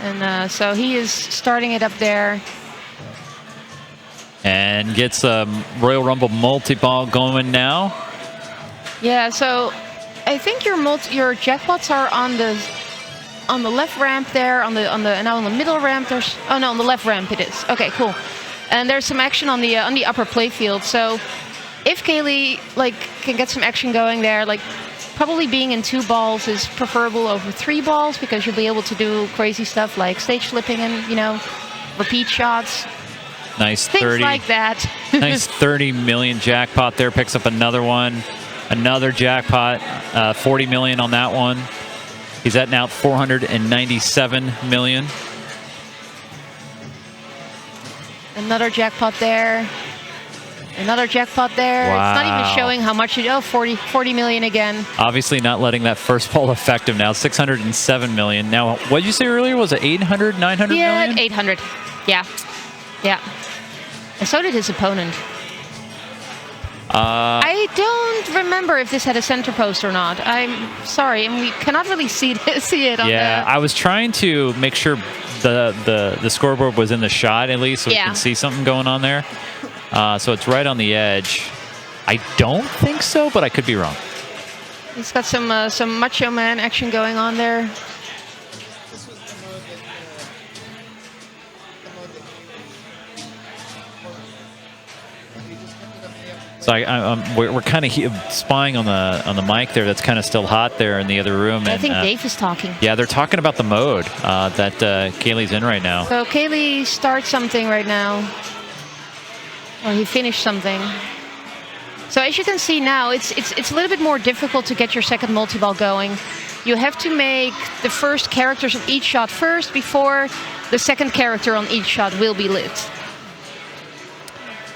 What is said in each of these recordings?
And so he is starting it up there. And gets a Royal Rumble multi-ball going now. Yeah, so I think your jackpots are on the left ramp there, now on the middle ramp. On the left ramp it is. Okay, cool. And there's some action on the upper playfield. So if Kaylee can get some action going there, probably being in 2 balls is preferable over 3 balls because you'll be able to do crazy stuff like stage flipping and repeat shots. Nice Things 30. like that. Nice 30 million jackpot there. Picks up another one. Another jackpot. 40 million on that one. He's at now 497 million. Another jackpot there. Another jackpot there. Wow. It's not even showing how much you 40 million again. Obviously not letting that first ball affect him now. 607 million. Now, what did you say earlier? Was it 800, 900 million? Yeah, 800. Yeah. Yeah. And so did his opponent. I don't remember if this had a center post or not. I'm sorry, and we cannot really see it on I was trying to make sure the scoreboard was in the shot at least, so we can see something going on there. So it's right on the edge. I don't think so, but I could be wrong. He's got some Macho Man action going on there. So we're kind of spying on the mic there. That's kind of still hot there in the other room. I think Dave is talking. Yeah, they're talking about the mode that Kaylee's in right now. So Kaylee starts something right now. Or he finished something. So as you can see now, it's a little bit more difficult to get your second multi-ball going. You have to make the first characters of each shot first before the second character on each shot will be lit.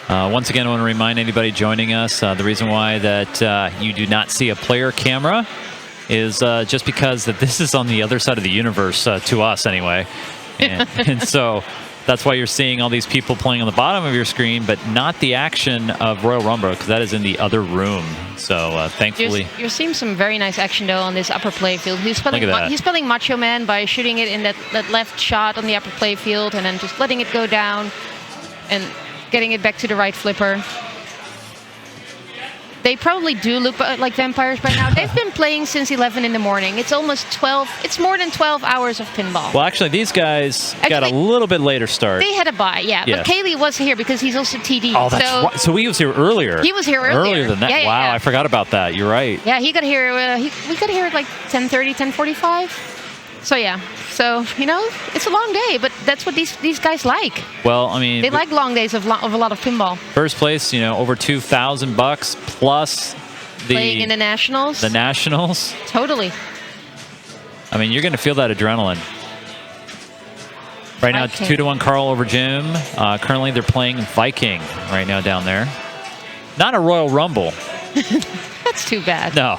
Once again, I want to remind anybody joining us, the reason why that you do not see a player camera is just because that this is on the other side of the universe, to us anyway. And so that's why you're seeing all these people playing on the bottom of your screen, but not the action of Royal Rumble, because that is in the other room. So thankfully... You're seeing some very nice action, though, on this upper playfield. He's spelling Macho Man by shooting it in that left shot on the upper playfield and then just letting it go down and getting it back to the right flipper. They probably do look like vampires by now. They've been playing since 11 in the morning. It's almost 12. It's more than 12 hours of pinball. Well, actually, these guys got a little bit later start. They had a bye, yeah. But Kaylee was here because he's also TD. Oh, that's right. So he was here earlier. He was here earlier. Earlier than that. Yeah, wow, I forgot about that. You're right. Yeah, he got here. We got here at like 10:30, 10:45. So yeah, it's a long day, but that's what these guys like. Well, I mean, they like long days of a lot of pinball. First place, over $2,000 plus playing in the nationals. The nationals. Totally. I mean, you're going to feel that adrenaline. Right now, 2-1 Carl over Jim. Currently, they're playing Viking right now down there. Not a Royal Rumble. That's too bad. No.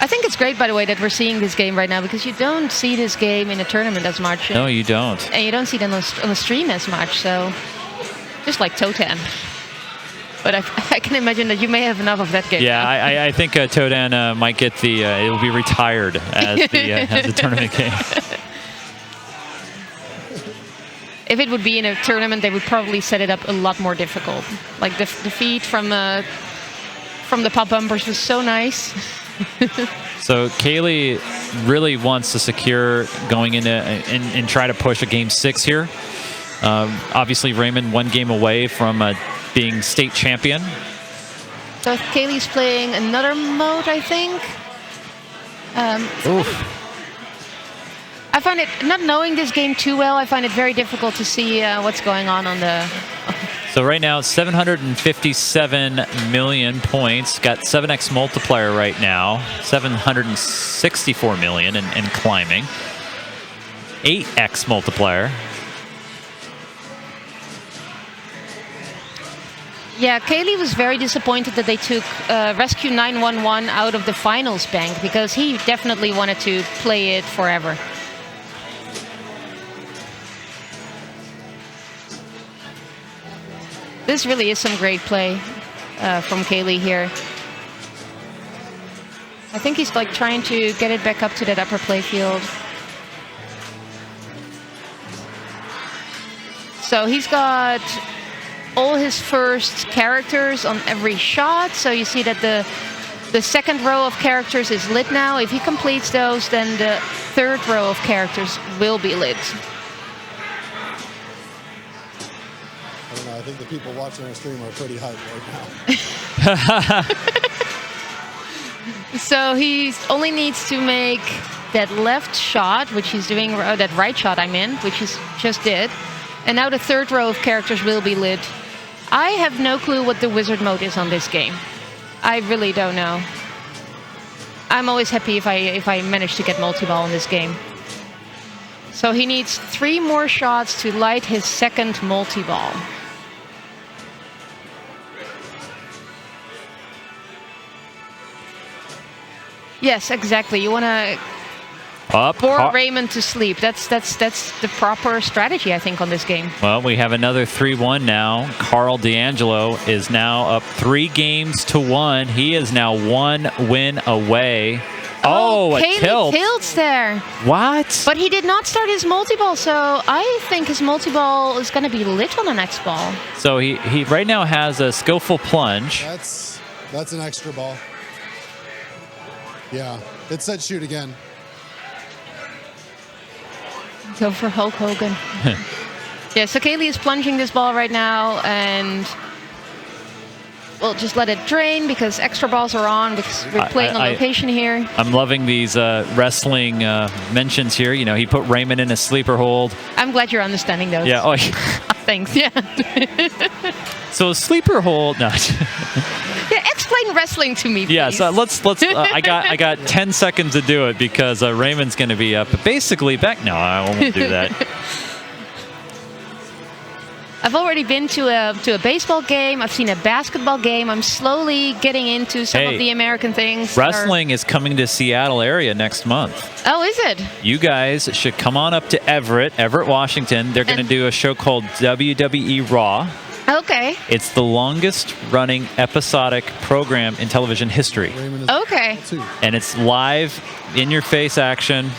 I think it's great, by the way, that we're seeing this game right now because you don't see this game in a tournament as much. No, you don't. And you don't see it on the stream as much, so just like Totan. But I can imagine that you may have enough of that game. Yeah, I think Totan might get it will be retired as the tournament game. If it would be in a tournament, they would probably set it up a lot more difficult. Like the feed from the pop bumpers was so nice. So Kaylee really wants to secure going into and try to push a game 6 here. Obviously, Raymond 1 game away from being state champion. So Kaylee's playing another mode, I think. Oof. I find it, not knowing this game too well, I find it very difficult to see what's going on the... So right now, 757 million points. Got 7x multiplier right now. 764 million and climbing. 8x multiplier. Yeah, Kaylee was very disappointed that they took Rescue 911 out of the finals bank because he definitely wanted to play it forever. This really is some great play from Kaylee here. I think he's like trying to get it back up to that upper playfield. So he's got all his first characters on every shot. So you see that the second row of characters is lit now. If he completes those, then the third row of characters will be lit. I don't know, I think the people watching our stream are pretty hyped right now. So he only needs to make that left shot, which he's doing, that right shot I mean, which he just did. And now the third row of characters will be lit. I have no clue what the wizard mode is on this game. I really don't know. I'm always happy if I manage to get multi-ball in this game. So he needs 3 more shots to light his second multi-ball. Yes, exactly. You want to bore Raymond to sleep. That's the proper strategy, I think, on this game. Well, we have another 3-1 now. Carl D'Angelo is now up 3 games to 1. He is now 1 win away. Oh, a tilt. Tilts there. What? But he did not start his multi-ball, so I think his multi-ball is going to be lit on the next ball. So he right now has a skillful plunge. That's an extra ball. Yeah, it said shoot again. Go for Hulk Hogan. Yeah, so Kaylee is plunging this ball right now, and we'll just let it drain because extra balls are on because we're playing on location here. I'm loving these wrestling mentions here. You know, he put Raymond in a sleeper hold. I'm glad you're understanding those. Yeah. Oh, thanks. Yeah. So a sleeper hold. No. Yeah, explain wrestling to me, please. Yeah, so let's. I got 10 seconds to do it because Raymond's going to be up. But basically, no, I won't do that. I've already been to a baseball game. I've seen a basketball game. I'm slowly getting into some of the American things. Wrestling is coming to Seattle area next month. Oh, is it? You guys should come on up to Everett, Washington. They're going to do a show called WWE Raw. Okay. It's the longest running episodic program in television history. Okay. And it's live, in your face action.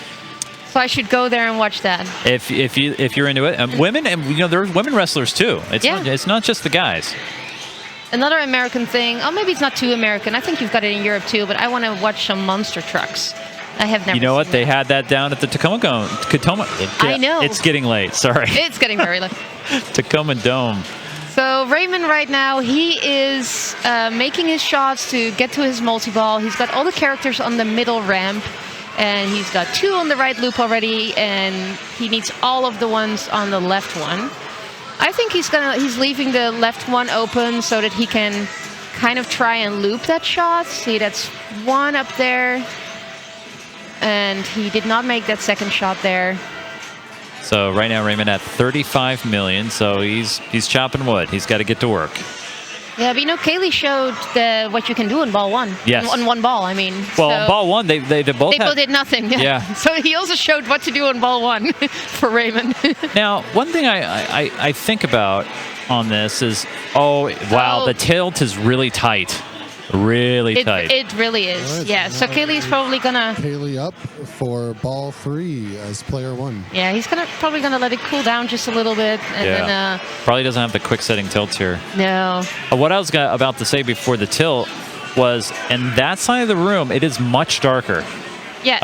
So I should go there and watch that. If you're into it, women, and there's women wrestlers too. It's not just the guys. Another American thing. Oh, maybe it's not too American. I think you've got it in Europe too. But I want to watch some monster trucks. I have never. You know what? Seen They that. had that down at the Tacoma Dome. I know. It's getting late. Sorry. It's getting very late. Tacoma Dome. So Raymond right now, he is making his shots to get to his multi-ball. He's got all the characters on the middle ramp. And he's got 2 on the right loop already, and he needs all of the ones on the left one. I think he's leaving the left one open so that he can kind of try and loop that shot. See, that's 1 up there. And he did not make that second shot there. So right now Raymond at 35 million, so he's chopping wood. He's got to get to work. Yeah, but Kaylee showed what you can do in ball 1. Yes. On 1 ball, I mean. Well, so on ball 1, they both did nothing. Yeah. So he also showed what to do on ball 1 for Raymond. Now, one thing I think about on this is, the tilt is really tight. Really tight. It really is. Right, yeah. So Kaylee's probably gonna. Kaylee up for ball 3 as player 1. Yeah, he's probably gonna let it cool down just a little bit, and then. Probably doesn't have the quick setting tilts here. No. What I was about to say before the tilt was, in that side of the room, it is much darker. Yes.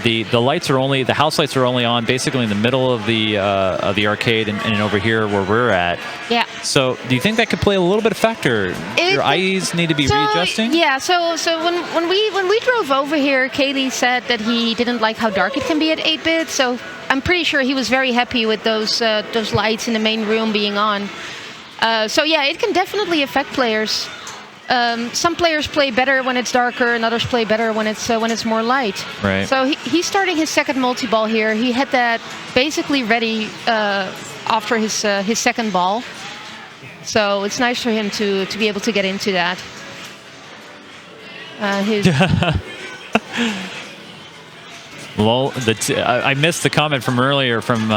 The lights are the house lights are only on basically in the middle of the arcade and over here where we're at. Yeah. So do you think that could play a little bit of factor? Your eyes need to be readjusting? Yeah, so when we drove over here, Kaylee said that he didn't like how dark it can be at 8-bit, so I'm pretty sure he was very happy with those lights in the main room being on. So yeah, it can definitely affect players. Some players play better when it's darker, and others play better when it's more light. Right. So he's starting his second multi-ball here. He had that basically ready after his second ball. So it's nice for him to be able to get into that. Lol, I missed the comment from earlier from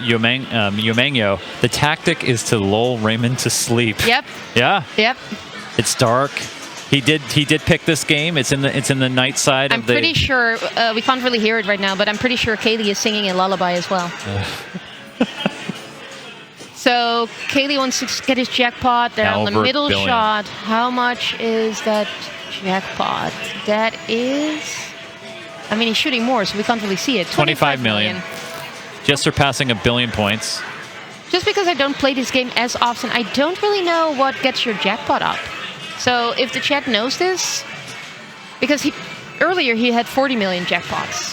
Yomangyo. The tactic is to lull Raymond to sleep. Yep. Yeah. Yep. It's dark. He did pick this game. It's in the night side. I'm pretty sure we can't really hear it right now, but I'm pretty sure Kaylee is singing a lullaby as well. So Kaylee wants to get his jackpot. They're Now on the over middle $1 billion. shot. How much is that jackpot? That is... I mean, he's shooting more, so we can't really see it. 25 million. Just surpassing $1 billion points. Just because I don't play this game as often, I don't really know what gets your jackpot up. So if the chat knows this, because earlier he had 40 million jackpots.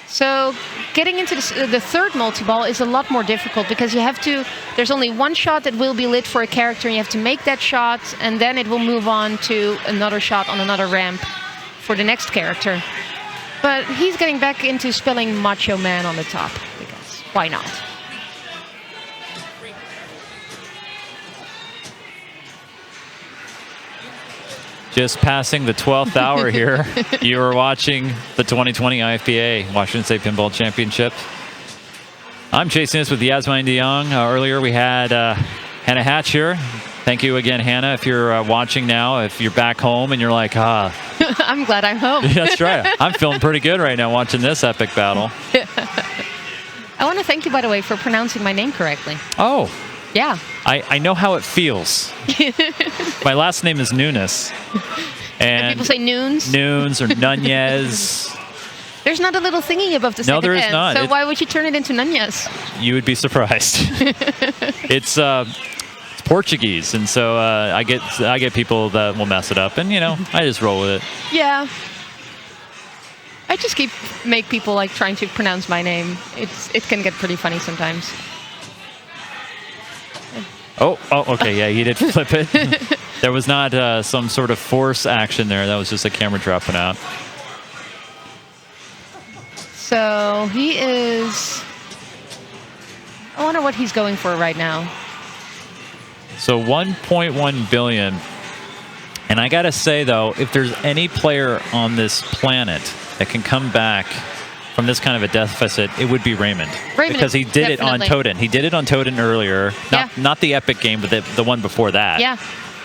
So getting into the third multi-ball is a lot more difficult because you have to, there's only one shot that will be lit for a character, and you have to make that shot, and then it will move on to another shot on another ramp for the next character. But he's getting back into spelling Macho Man on the top, because why not? Just passing the 12th hour here. You are watching the 2020 IFPA Washington State Pinball Championship. I'm Jason with Yasmin DeYoung. Earlier we had Hannah Hatch here. Thank you again, Hannah. If you're watching now, if you're back home and you're like, I'm glad I'm home. That's right. I'm feeling pretty good right now watching this epic battle. I want to thank you, by the way, for pronouncing my name correctly. Oh. Yeah. I know how it feels. My last name is Nunes. And people say Nunes? Nunes or Nunez. There's not a little thingy above the second there is N, not. So why would you turn it into Nunez? You would be surprised. It's Portuguese, and so I get people that will mess it up, and I just roll with it. Yeah. I just make people like trying to pronounce my name. It can get pretty funny sometimes. Oh, okay, yeah, he did flip it. There was not some sort of force action there. That was just a camera dropping out. So he is... I wonder what he's going for right now. So 1.1 billion. And I gotta say, though, if there's any player on this planet that can come back from this kind of a deficit, it would be Raymond. Because he did it on Toten. He did it on Toten earlier. Not the epic game, but the one before that. Yeah.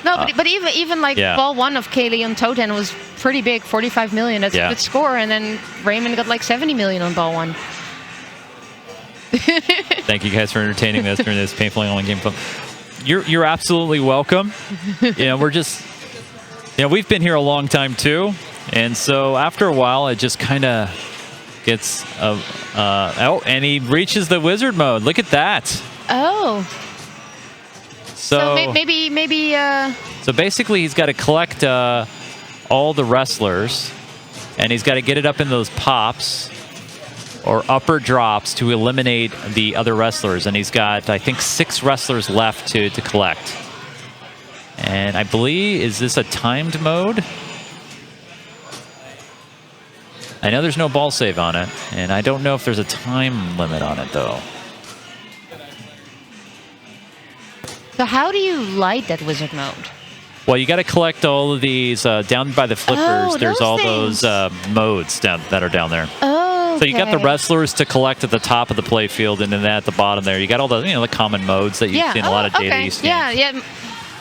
No, but even like ball one of Kaylee on Toten was pretty big, 45 million. That's a good score. And then Raymond got like 70 million on ball one. Thank you guys for entertaining us during this painfully online game. You're absolutely welcome. We're just, we've been here a long time too. And so after a while, it just kind of gets and he reaches the wizard mode. Look at that. Oh. So maybe so basically he's got to collect all the wrestlers, and he's got to get it up in those pops or upper drops to eliminate the other wrestlers, and he's got, I think, 6 wrestlers left to collect. And I believe, is this a timed mode? I know there's no ball save on it, and I don't know if there's a time limit on it, though. So how do you light that wizard mode? Well, you got to collect all of these down by the flippers. There's all those modes that are down there. Oh, okay. So you got the wrestlers to collect at the top of the play field, and then at the bottom there, you got all the the common modes that you see in a lot of dailies. Yeah.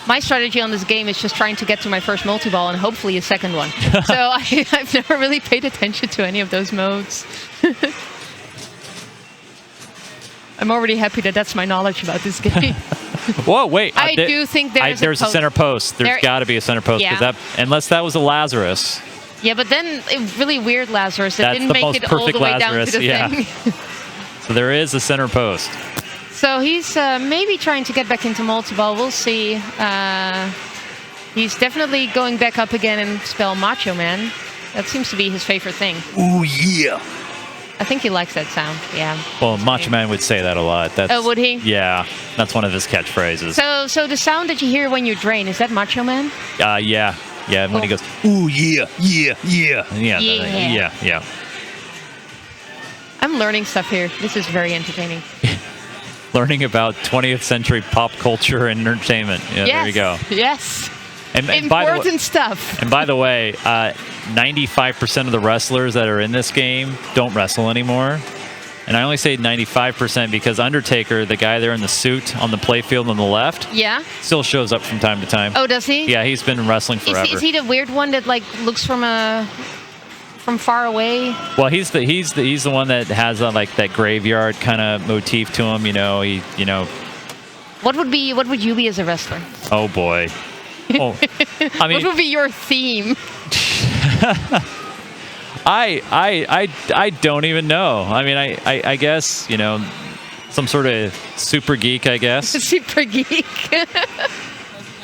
My strategy on this game is just trying to get to my first multi-ball and hopefully a second one. So I've never really paid attention to any of those modes. I'm already happy that that's my knowledge about this game. Whoa, wait. I do think there's a center post. There's got to be a center post. Yeah. Unless that was a Lazarus. Yeah, but then a really weird Lazarus that didn't make it all the way down to the thing. So there is a center post. So he's maybe trying to get back into multi-ball. We'll see. He's definitely going back up again and spell Macho Man. That seems to be his favorite thing. Ooh, yeah. I think he likes that sound, yeah. Well, Macho Man would say that a lot. Would he? Yeah, that's one of his catchphrases. So the sound that you hear when you drain, is that Macho Man? Yeah. Yeah, when he goes, ooh, yeah. I'm learning stuff here. This is very entertaining. Learning about 20th century pop culture and entertainment. Yeah, yes. There you go. Yes. And important stuff. And by the way, 95% of the wrestlers that are in this game don't wrestle anymore. And I only say 95% because Undertaker, the guy there in the suit on the playfield on the left, still shows up from time to time. Oh, does he? Yeah, he's been wrestling forever. Is he the weird one that like looks from from far away. Well, he's the one that has like that graveyard kind of motif to him. What would you be as a wrestler? Oh boy. Oh, I mean, what would be your theme? I don't even know. I mean, I guess, some sort of super geek, I guess. Super geek.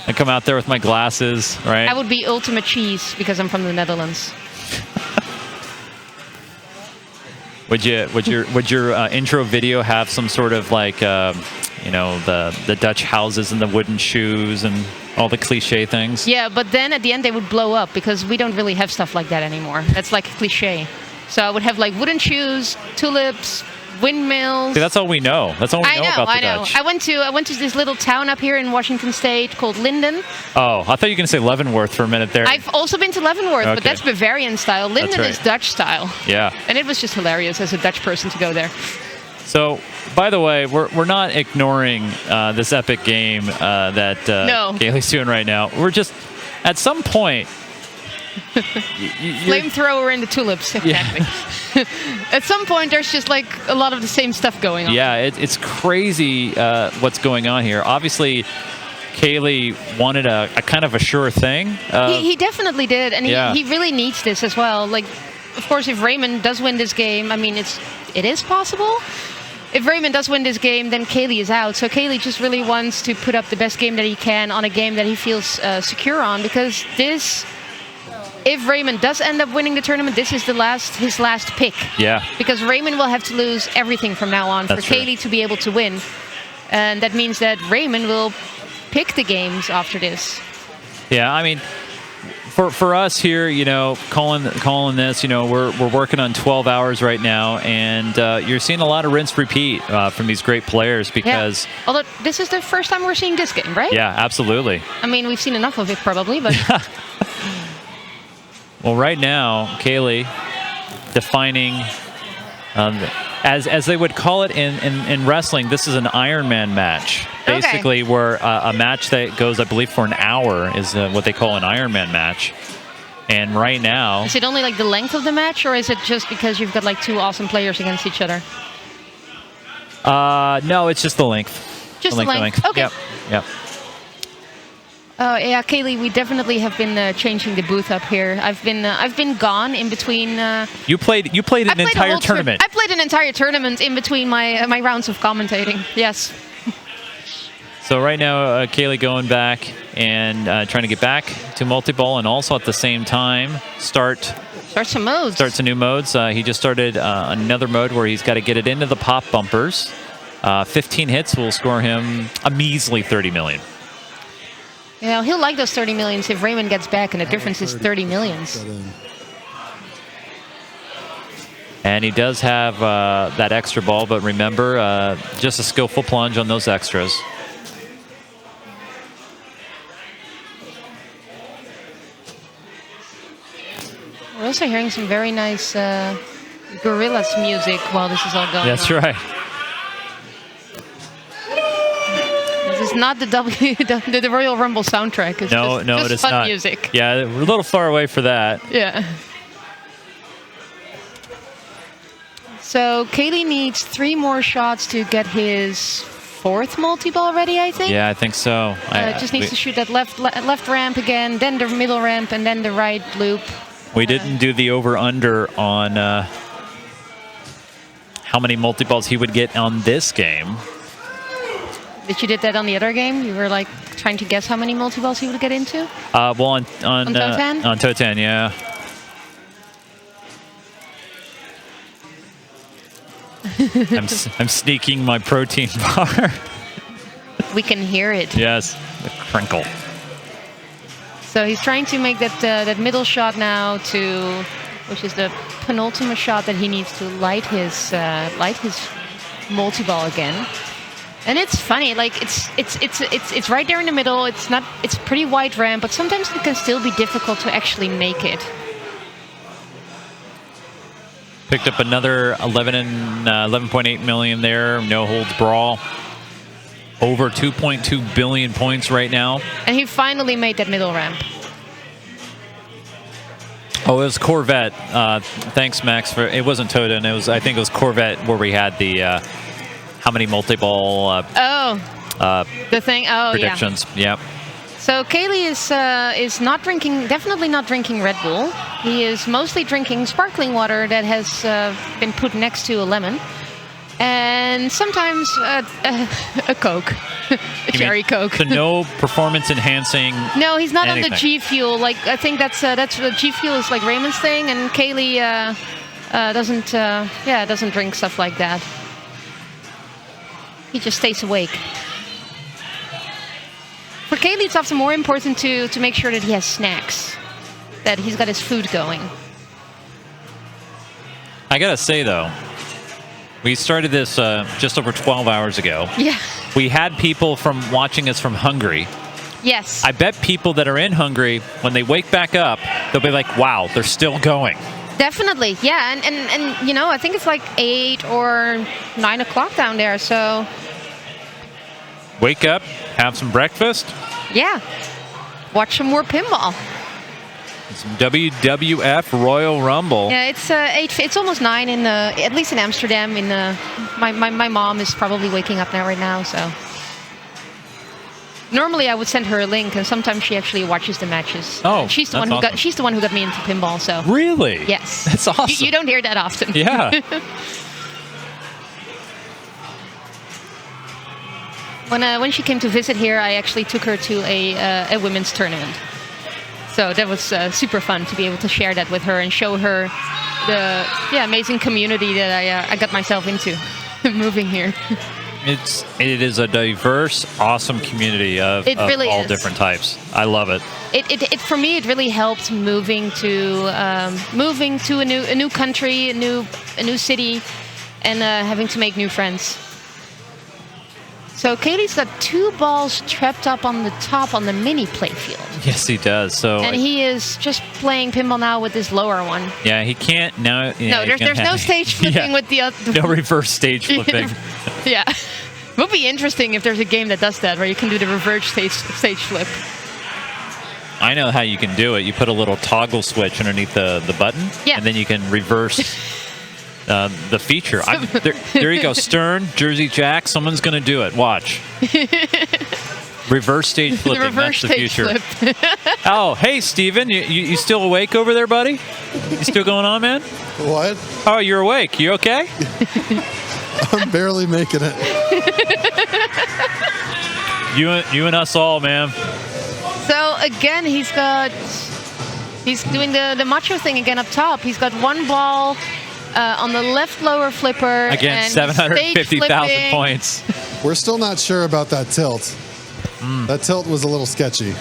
I come out there with my glasses, right? I would be ultimate cheese because I'm from the Netherlands. Would your intro video have some sort of like the Dutch houses and the wooden shoes and all the cliche things? Yeah, but then at the end they would blow up because we don't really have stuff like that anymore. That's like cliche. So I would have like wooden shoes, tulips, windmills. See, that's all we know. That's all we know about the Dutch. I went to this little town up here in Washington State called Linden. Oh, I thought you were going to say Leavenworth for a minute there. I've also been to Leavenworth, Okay. but that's Bavarian style. Linden right. is Dutch style. Yeah. And it was just hilarious as a Dutch person to go there. So, by the way, we're not ignoring this epic game that No. Kaylee's doing right now. We're just, at some point... Flamethrower in the tulips, exactly. At some point, there's just like a lot of the same stuff going on. Yeah, it's crazy what's going on here. Obviously, Kaylee wanted a kind of a sure thing. He definitely did, and Yeah. he really needs this as well. Like, of course, if Raymond does win this game, I mean, it is possible. If Raymond does win this game, then Kaylee is out. So Kaylee just really wants to put up the best game that he can on a game that he feels secure on, because this... If Raymond does end up winning the tournament, this is his last pick. Yeah. Because Raymond will have to lose everything from now on That's for true. Kaylee to be able to win. And that means that Raymond will pick the games after this. Yeah, I mean, for us here, calling this, we're working on 12 hours right now, and you're seeing a lot of rinse repeat from these great players because... Yeah. Although this is the first time we're seeing this game, right? Yeah, absolutely. I mean, we've seen enough of it probably, but... Well, right now, Kaylee defining, as they would call it in wrestling, this is an Iron Man match. Okay. Basically, where a match that goes, I believe, for an hour is what they call an Iron Man match. And right now... Is it only like the length of the match, or is it just because you've got like two awesome players against each other? No, it's just the length. Just the length. Okay. Yep. Oh yeah, Kaylee, we definitely have been changing the booth up here. I've been gone in between. You played an entire tournament. I played an entire tournament in between my rounds of commentating. Yes. So right now, Kaylee going back and trying to get back to multi-ball, and also at the same time start some modes. Start some new modes. He just started another mode where he's got to get it into the pop bumpers. 15 hits will score him a measly 30 million. Yeah, he'll like those 30 millions if Raymond gets back, and the difference is 30 millions. And he does have that extra ball, but remember, just a skillful plunge on those extras. We're also hearing some very nice Gorillaz music while this is all going on. That's right. This is not the Royal Rumble soundtrack. It's just it is fun not. music. Yeah, we're a little far away for that. Yeah. So Kaylee needs 3 more shots to get his 4th multi-ball ready, I think. Yeah, I think so. Just needs to shoot that left ramp again, then the middle ramp, and then the right loop. We didn't do the over-under on how many multi-balls he would get on this game. Did you did that on the other game? You were like trying to guess how many multi-balls he would get into? Well, on Totan? On Totan, yeah. I'm sneaking my protein bar. We can hear it. Yes, the crinkle. So he's trying to make that middle shot now, which is the penultimate shot that he needs to light his multi-ball again. And it's funny, like it's right there in the middle. It's pretty wide ramp, but sometimes it can still be difficult to actually make it. Picked up another 11.8 million there. No holds brawl. Over 2.2 billion points right now. And he finally made that middle ramp. Oh, it was Corvette. Thanks, Max. For it wasn't Toden. I think it was Corvette where we had the how many multi-ball the thing. Oh, predictions. Yeah. Yep. So Kaylee is not drinking, definitely not drinking Red Bull. He is mostly drinking sparkling water that has been put next to a lemon, and sometimes a Coke, a cherry Coke. So no performance enhancing. No, he's not anything. on the G Fuel. Like I think that's the G Fuel is like Raymond's thing, and Kaylee doesn't drink stuff like that. He just stays awake. For Kaylee, it's often more important to make sure that he has snacks, that he's got his food going. I gotta say though, we started this just over 12 hours ago. Yeah. We had people from watching us from Hungary. Yes. I bet people that are in Hungary, when they wake back up, they'll be like, "Wow, they're still going." Definitely, yeah, and you know, I think it's like 8 or 9 o'clock down there. So Wake up, have some breakfast. yeah, watch some more pinball. Some WWF Royal Rumble. Yeah, it's 8. It's almost 9 in at least in Amsterdam. My mom is probably waking up now right now. So normally I would send her a link, and sometimes she actually watches the matches. Oh, she's the that's one who awesome. She's the one who got me into pinball. So Really? yes, That's awesome. You don't hear that often. Yeah. When she came to visit here, I actually took her to a women's tournament. So that was super fun to be able to share that with her and show her the amazing community that I got myself into moving here. It is a diverse, awesome community of really all is. different types. I love it. It for me, it really helped moving to a new country, a new city, and having to make new friends. So Katie's got 2 balls trapped up on the top on the mini playfield. Yes, he does. So And he is just playing pinball now with this lower one. yeah, he can't now. No, there's no stage flipping with the other. No reverse stage flipping. Yeah. It would be interesting if there's a game that does that, where you can do the reverse stage flip. I know how you can do it. You put a little toggle switch underneath the button, Yeah. and then you can reverse the feature. There you go. Stern, Jersey Jack. Someone's going to do it. Watch. Reverse stage flipping. Reverse That's the stage future. flip. Oh, hey, Steven. You still awake over there, buddy? You still going on, man? What? Oh, you're awake. You okay? I'm barely making it. You and us all, man. So again, he's doing the macho thing again up top. He's got 1 ball on the left lower flipper. Again, and 750,000 stage points. We're still not sure about that tilt. That tilt was a little sketchy.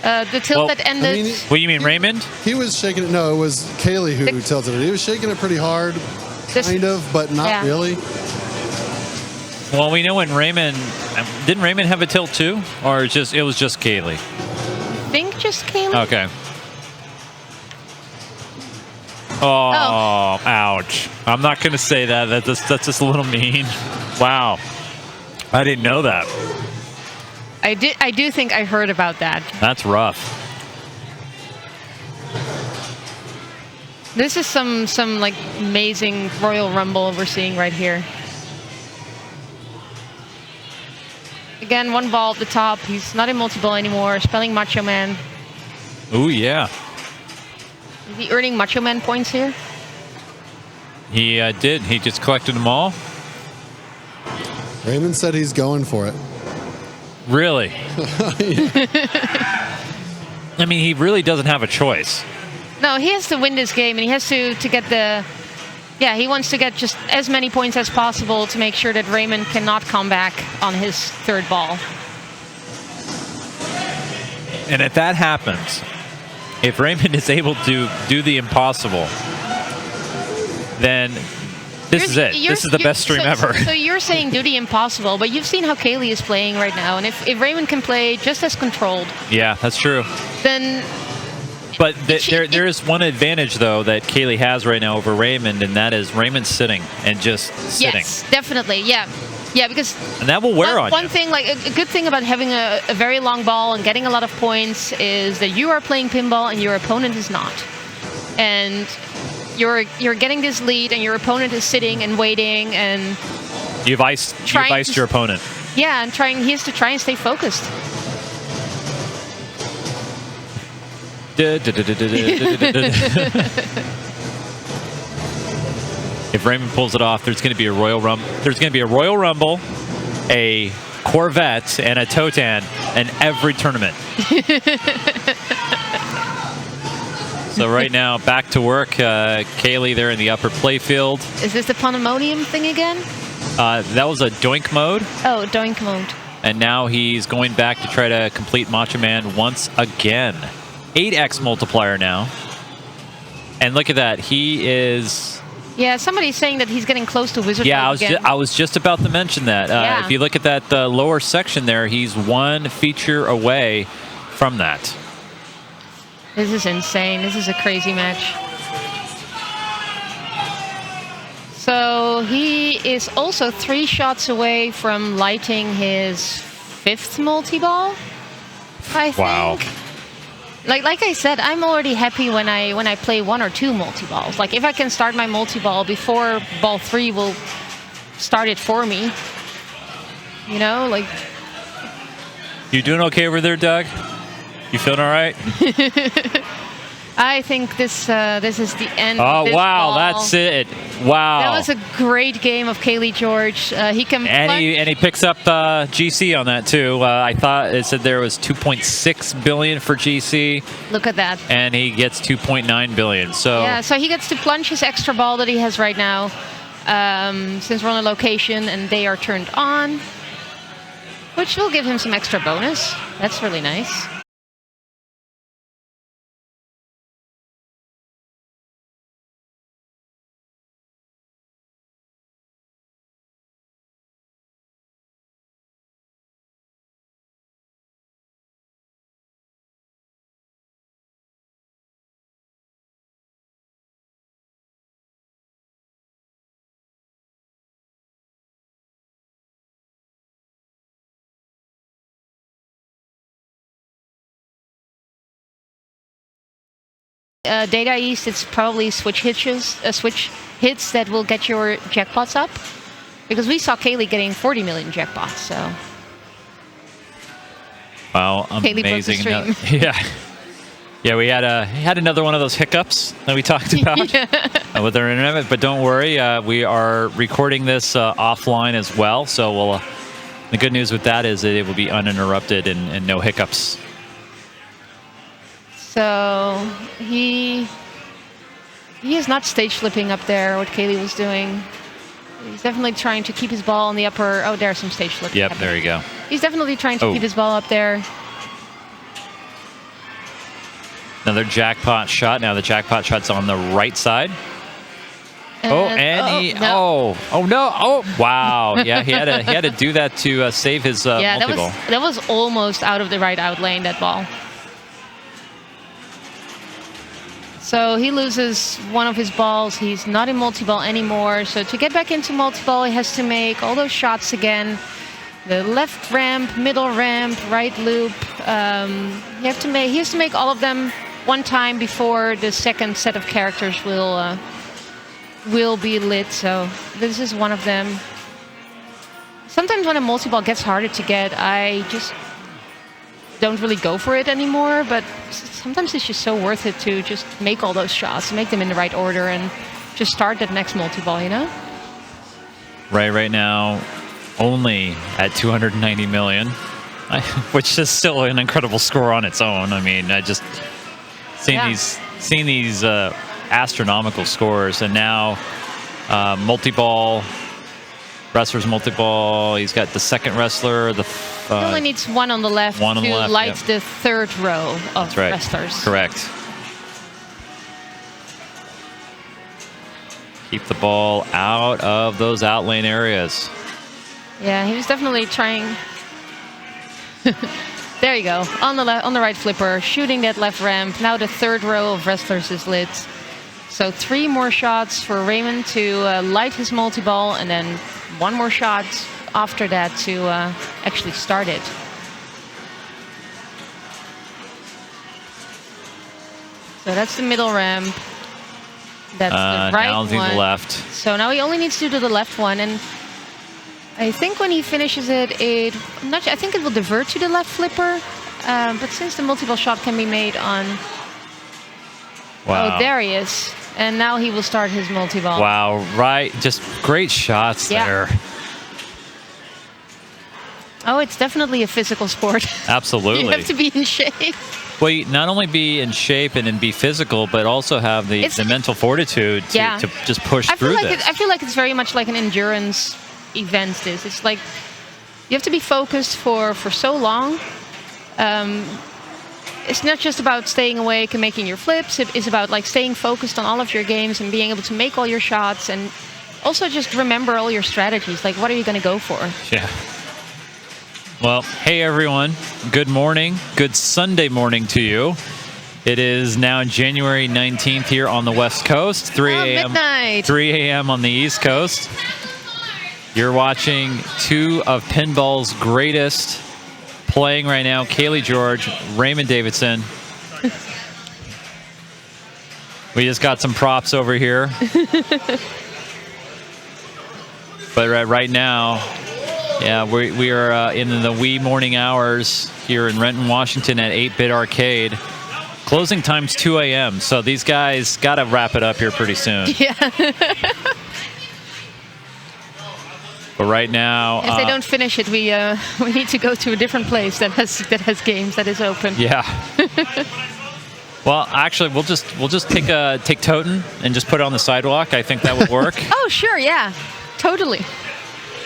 The tilt Well, that ended. I mean, What, you mean Raymond? He was shaking it. No, it was Kaylee who tilted it. He was shaking it pretty hard, kind of, but not Yeah. really. Well, we know when Raymond... Didn't Raymond have a tilt too? Or it was just Kaylee? I think just Kaylee. Okay. Oh, ouch. I'm not going to say that. That's just a little mean. Wow. I didn't know that. I do think I heard about that. That's rough. This is some like amazing Royal Rumble we're seeing right here. Again, 1 ball at the top. He's not in multi-ball anymore. Spelling Macho Man. Ooh, yeah. Is he earning Macho Man points here? He did. He just collected them all. Raymond said he's going for it. Really? I mean, he really doesn't have a choice. No, he has to win this game, and he has to get the... Yeah, he wants to get just as many points as possible to make sure that Raymond cannot come back on his 3rd ball. And if that happens, if Raymond is able to do the impossible, then this is it. This is the best stream ever. So you're saying do the impossible, but you've seen how Kaylee is playing right now, and if Raymond can play just as controlled, Yeah, that's true. then... But there is one advantage, though, that Kaylee has right now over Raymond, and that is Raymond's sitting and just sitting. Yes, definitely, yeah. Yeah, because And that will wear on one you. thing, like a good thing about having a very long ball and getting a lot of points is that you are playing pinball and your opponent is not. and you're getting this lead, and your opponent is sitting and waiting, and You've iced your opponent. yeah, and he has to try and stay focused. If Raymond pulls it off, there's going to be a Royal Rumble. There's going to be a Royal Rumble, a Corvette, and a Totan in every tournament. So right now, back to work. Kaylee there in the upper playfield. Is this the Pandemonium thing again? That was a doink mode. Oh, doink mode. And now he's going back to try to complete Macho Man once again. 8x multiplier now. And look at that. He is... Yeah, somebody's saying that he's getting close to Wizard Mode again. I was just about to mention that. Yeah. If you look at that lower section there, he's one feature away from that. This is insane. This is a crazy match. So he is also 3 shots away from lighting his 5th multi-ball, I think. Wow. Like I said, I'm already happy when I play 1 or 2 multi-balls. Like if I can start my multi-ball before ball 3 will start it for me. You know, like... You doing okay over there, Doug? You feeling all right? I think this is the end. Oh, of this wow, ball. that's it. Wow. That was a great game of Kaylee George. He can and he picks up GC on that too. I thought it said there was 2.6 billion for GC. Look at that. And he gets 2.9 billion. So yeah, so he gets to plunge his extra ball that he has right now, since we're on a location and they are turned on, which will give him some extra bonus. That's really nice. Data East, it's probably switch hits that will get your jackpots up, because we saw Kaylee getting 40 million jackpots. So wow, amazing! Yeah, we had another one of those hiccups that we talked about with our internet, but don't worry, we are recording this offline as well. So we'll. The good news with that is that it will be uninterrupted and no hiccups. So he is not stage flipping up there, what Kaylee was doing. He's definitely trying to keep his ball on the upper... Oh, there's some stage flipping. Yep, there you go. He's definitely trying to keep his ball up there. Another jackpot shot. Now the jackpot shot's on the right side. No. Wow. Yeah, he had to do that to save his multi-ball. That was almost out of the right out lane, that ball. So he loses one of his balls. He's not in multi-ball anymore. So to get back into multi-ball, he has to make all those shots again. The left ramp, middle ramp, right loop. He has to make all of them one time before the second set of characters will be lit. So this is one of them. Sometimes when a multi-ball gets harder to get, I just don't really go for it anymore, but sometimes it's just so worth it to just make all those shots, make them in the right order, and just start that next multi-ball, you know? Right now, only at 290 million, which is still an incredible score on its own. I mean, I just seeing these astronomical scores, and now multi-ball, wrestler's multi-ball. He's got the second wrestler. He only needs one on the left to light the third row of wrestlers. Correct. Keep the ball out of those out lane areas. Yeah, he was definitely trying. There you go, on the right flipper, shooting that left ramp. Now the third row of wrestlers is lit. So 3 more shots for Raymond to light his multi-ball, and then 1 more shot after that to actually start it. So that's the middle ramp. That's the right now one. the left. So now he only needs to do the left one, and I think when he finishes it, I think it will divert to the left flipper. But since the multi-ball shot can be made on... Wow. Oh, there he is. And now he will start his multi-ball. Wow, right. Just great shots there. Oh, it's definitely a physical sport. Absolutely. You have to be in shape. Well, you not only be in shape and be physical, but also have the mental fortitude to just push through this. I feel like it's very much like an endurance event. It's like you have to be focused for so long. It's not just about staying awake and making your flips. It is about like staying focused on all of your games and being able to make all your shots, and also just remember all your strategies. Like, what are you going to go for? Yeah. Well, hey everyone. Good morning. Good Sunday morning to you. It is now January 19th here on the West Coast, 3 a.m. Midnight. 3 a.m. on the East Coast. You're watching two of Pinball's greatest playing right now, Kaylee George, Raymond Davidson. We just got some props over here. But right now, yeah, we are in the wee morning hours here in Renton, Washington at 8-Bit Arcade. Closing time's 2 a.m., so these guys got to wrap it up here pretty soon. Yeah. But right now, if they don't finish it, we need to go to a different place that has games that is open. Yeah. Well, actually, we'll just take Toten and just put it on the sidewalk. I think that would work. Oh, sure, yeah, totally.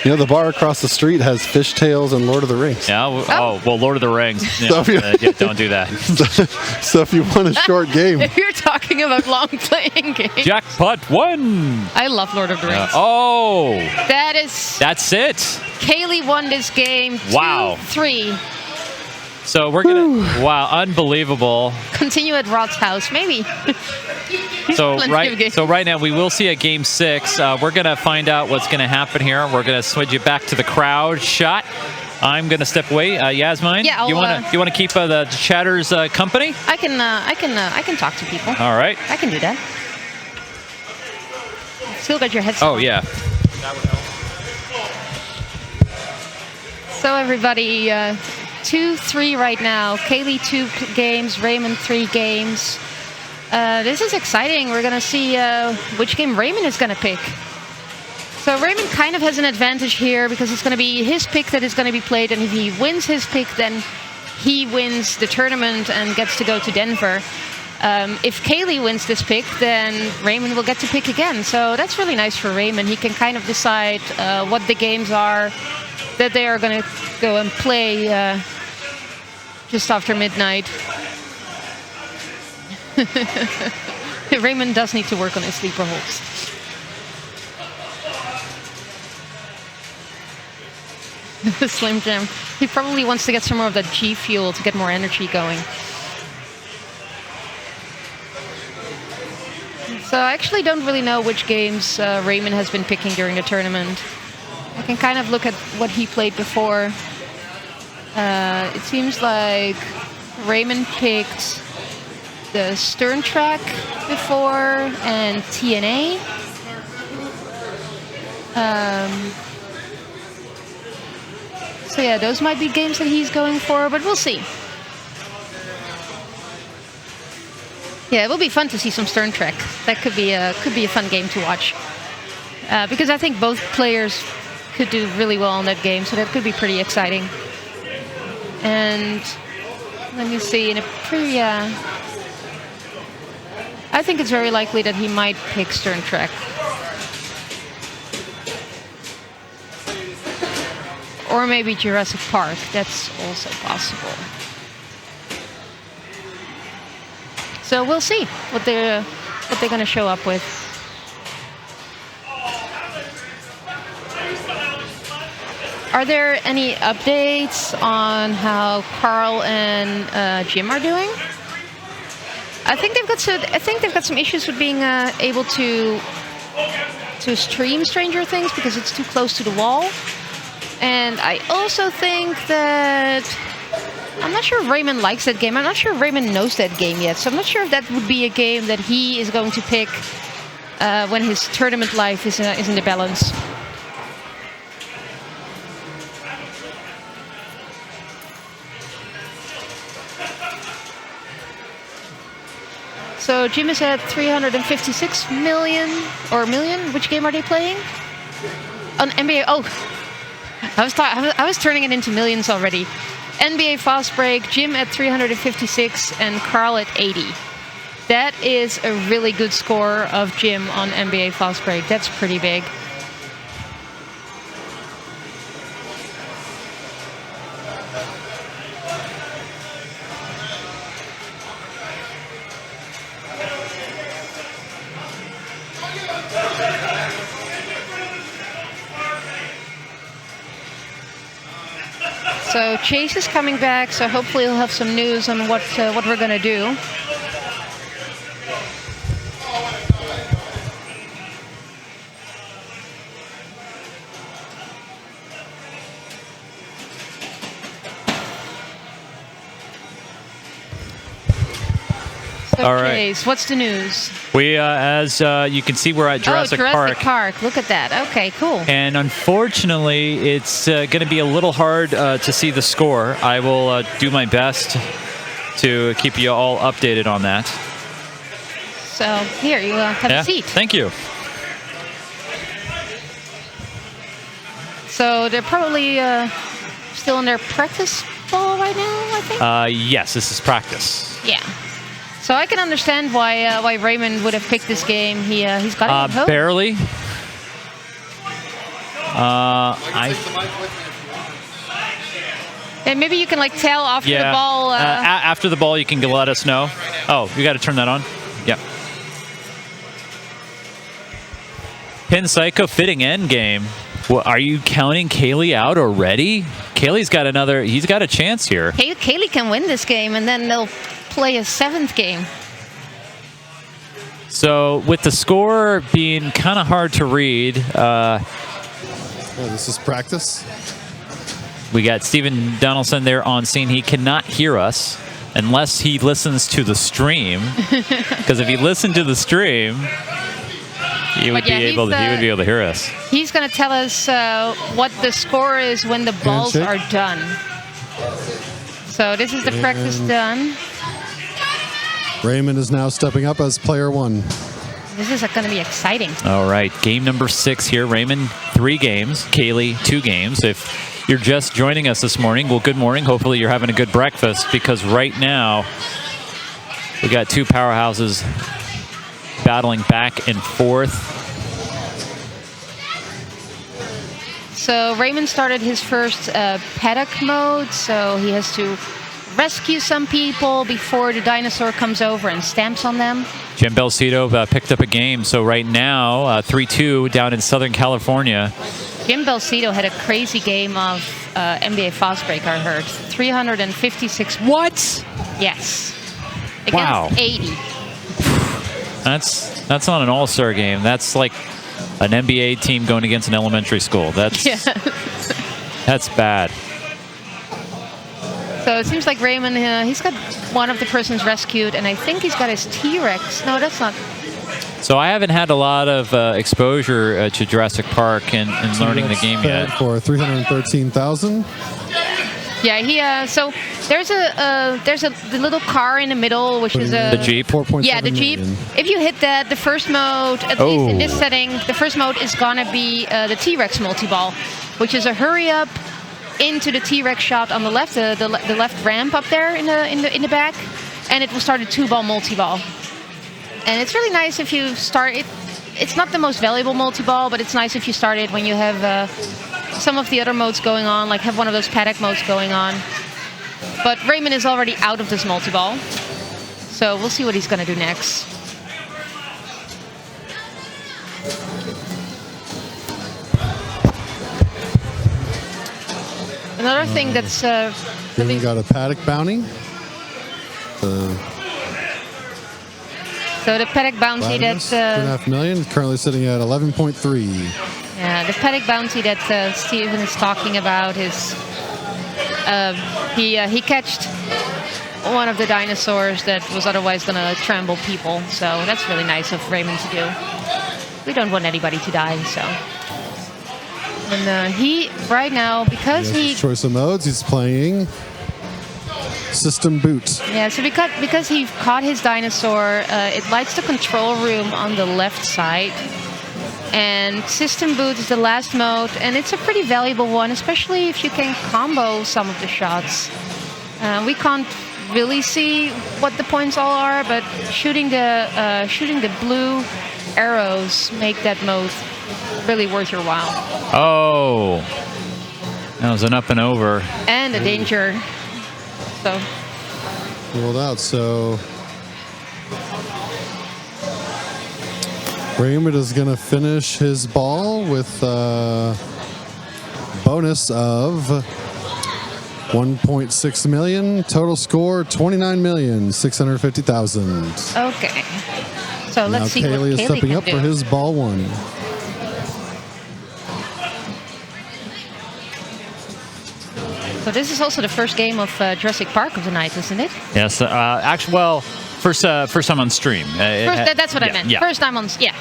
You know, the bar across the street has Fishtails and Lord of the Rings. Yeah. Oh, well, Lord of the Rings. So Yeah, don't do that. So if you want a short game, If you're talking about long playing games, Jackpot 1. I love Lord of the Rings. Oh, That's it. Kaylee won this game. Wow. 2-3. So we're gonna. Wow, unbelievable. Continue at Rod's house, maybe. So Plenty of games. right now we will see a game 6. We're gonna find out what's gonna happen here. We're gonna switch you back to the crowd shot. I'm gonna step away. Yasmine, Yeah, you wanna keep the chatters company? I can talk to people. All right. I can do that. Still got your headset. Oh yeah. So everybody, 2-3 right now. Kaylee 2 games, Raymond 3 games. This is exciting. We're gonna see which game Raymond is gonna pick. So Raymond kind of has an advantage here because it's gonna be his pick that is gonna be played, and if he wins his pick, then he wins the tournament and gets to go to Denver. If Kaylee wins this pick, then Raymond will get to pick again. So that's really nice for Raymond. He can kind of decide what the games are that they are going to go and play just after midnight. Raymond does need to work on his sleeper holds. Slim Jim. He probably wants to get some more of that G fuel to get more energy going. So I actually don't really know which games Raymond has been picking during the tournament. I can kind of look at what he played before. It seems like Raymond picked the Stern Track before and TNA. So yeah, those might be games that he's going for, but we'll see. Yeah, it will be fun to see some Stern Trek. That could be a fun game to watch. Because I think both players could do really well on that game, so that could be pretty exciting. And let me see, in a pretty, I think it's very likely that he might pick Stern Trek. Or maybe Jurassic Park. That's also possible. So we'll see what they're going to show up with. Are there any updates on how Carl and Jim are doing? I think they've got some issues with being able to stream Stranger Things because it's too close to the wall. And I also think that I'm not sure if Raymond likes that game. I'm not sure if Raymond knows that game yet. So I'm not sure if that would be a game that he is going to pick when his tournament life is in the balance. So Jim is at 356 million, or million. Which game are they playing? On NBA. Oh, I was turning it into millions already. NBA Fast Break, Jim at 356 and Carl at 80. That is a really good score of Jim on NBA Fast Break. That's pretty big. So Chase is coming back, so hopefully he'll have some news on what we're gonna do. So All right. Chase, what's the news? We, as you can see, we're at Jurassic Park. Look at that. Okay, cool. And unfortunately, it's going to be a little hard to see the score. I will do my best to keep you all updated on that. So here, you have a seat. Thank you. So they're probably still in their practice ball right now, I think? Yes, this is practice. Yeah. So I can understand why Raymond would have picked this game. He's got it at home. Barely. And maybe you can like tell after the ball. After the ball, you can let us know. Oh, you got to turn that on. Yep. Pin Psycho fitting end game. Well, are you counting Kaylee out already? Kaylee's got another. He's got a chance here. Kaylee can win this game, and then they'll play a 7th game. So with the score being kind of hard to read, this is practice. We got Steven Donaldson there on scene. He cannot hear us unless he listens to the stream. Because if he listened to the stream, he would be able to hear us. He's going to tell us what the score is when the balls are done. So this is the practice done. Raymond is now stepping up as player 1. This is going to be exciting. All right, game number 6 here. Raymond, 3 games. Kaylee, 2 games. If you're just joining us this morning, well, good morning. Hopefully you're having a good breakfast, because right now we got 2 powerhouses battling back and forth. So Raymond started his first paddock mode, so he has to rescue some people before the dinosaur comes over and stamps on them. Jim Belcito picked up a game, so right now 3-2 down in Southern California. Jim Belcito had a crazy game of NBA Fast Break, I heard. 356. What? Yes. Against 80. That's not an all-star game. That's like an NBA team going against an elementary school. That's that's bad. So it seems like Raymond, he's got one of the persons rescued, and I think he's got his T-Rex. No, that's not. So I haven't had a lot of exposure to Jurassic Park and learning the game yet. For 313,000. Yeah, so there's the little car in the middle, which is the Jeep. 4.7 yeah, the Jeep. million. If you hit that, the first mode, at least in this setting, the first mode is gonna be the T-Rex multi-ball, which is a hurry up into the T-Rex shot on the left, the left ramp up there in the back, and it will start a 2-ball multi-ball. And it's really nice if you start it. It's not the most valuable multi-ball, but it's nice if you start it when you have some of the other modes going on, like have one of those paddock modes going on. But Raymond is already out of this multi-ball, so we'll see what he's going to do next. Another thing that's... we got a paddock bounty. So the paddock bounty that's... that... 2.5 million, currently sitting at 11.3. Yeah, the paddock bounty that Steven is talking about is... he catched one of the dinosaurs that was otherwise going to trample people. So that's really nice of Raymond to do. We don't want anybody to die, so. And he right now, because He has his choice of modes. He's playing system boot. Yeah, so because he caught his dinosaur, it lights the control room on the left side. And system boot is the last mode, and it's a pretty valuable one, especially if you can combo some of the shots. We can't really see what the points all are, but shooting the blue arrows make that mode really worth your while. Oh, that was an up and over. And a danger. So. Rolled out, so Raymond is going to finish his ball with a bonus of 1.6 million. Total score 29,650,000. Okay. So let's now see Kaylee what is Kaylee stepping can up do. for his ball one. So this is also the first game of Jurassic Park of the night, isn't it? Yes, actually, well, first time on stream. That's what I yeah, meant. Yeah. First time on, yeah.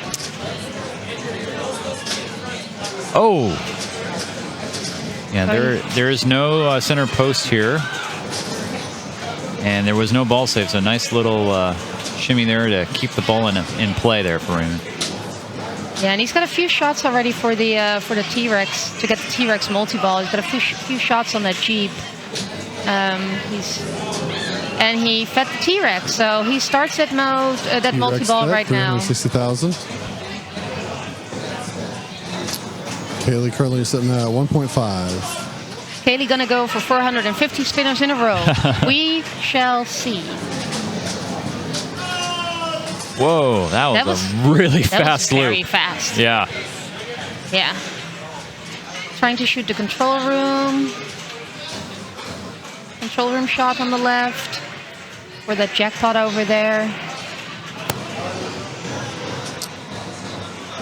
Oh. Yeah, there is no center post here. And there was no ball save, so nice little shimmy there to keep the ball in play there for Raymond. Yeah, and he's got a few shots already for the T-Rex, to get the T-Rex multi-ball. He's got a few shots on that Jeep. And he fed the T-Rex, so he starts that mode, that multi-ball right now. 360,000. Kaylee currently sitting at 1.5. Kaylee gonna go for 450 spinners in a row. We shall see. Whoa, that was a really fast loop. Very fast. Yeah. Yeah. Trying to shoot the control room. Control room shot on the left. For that jackpot over there.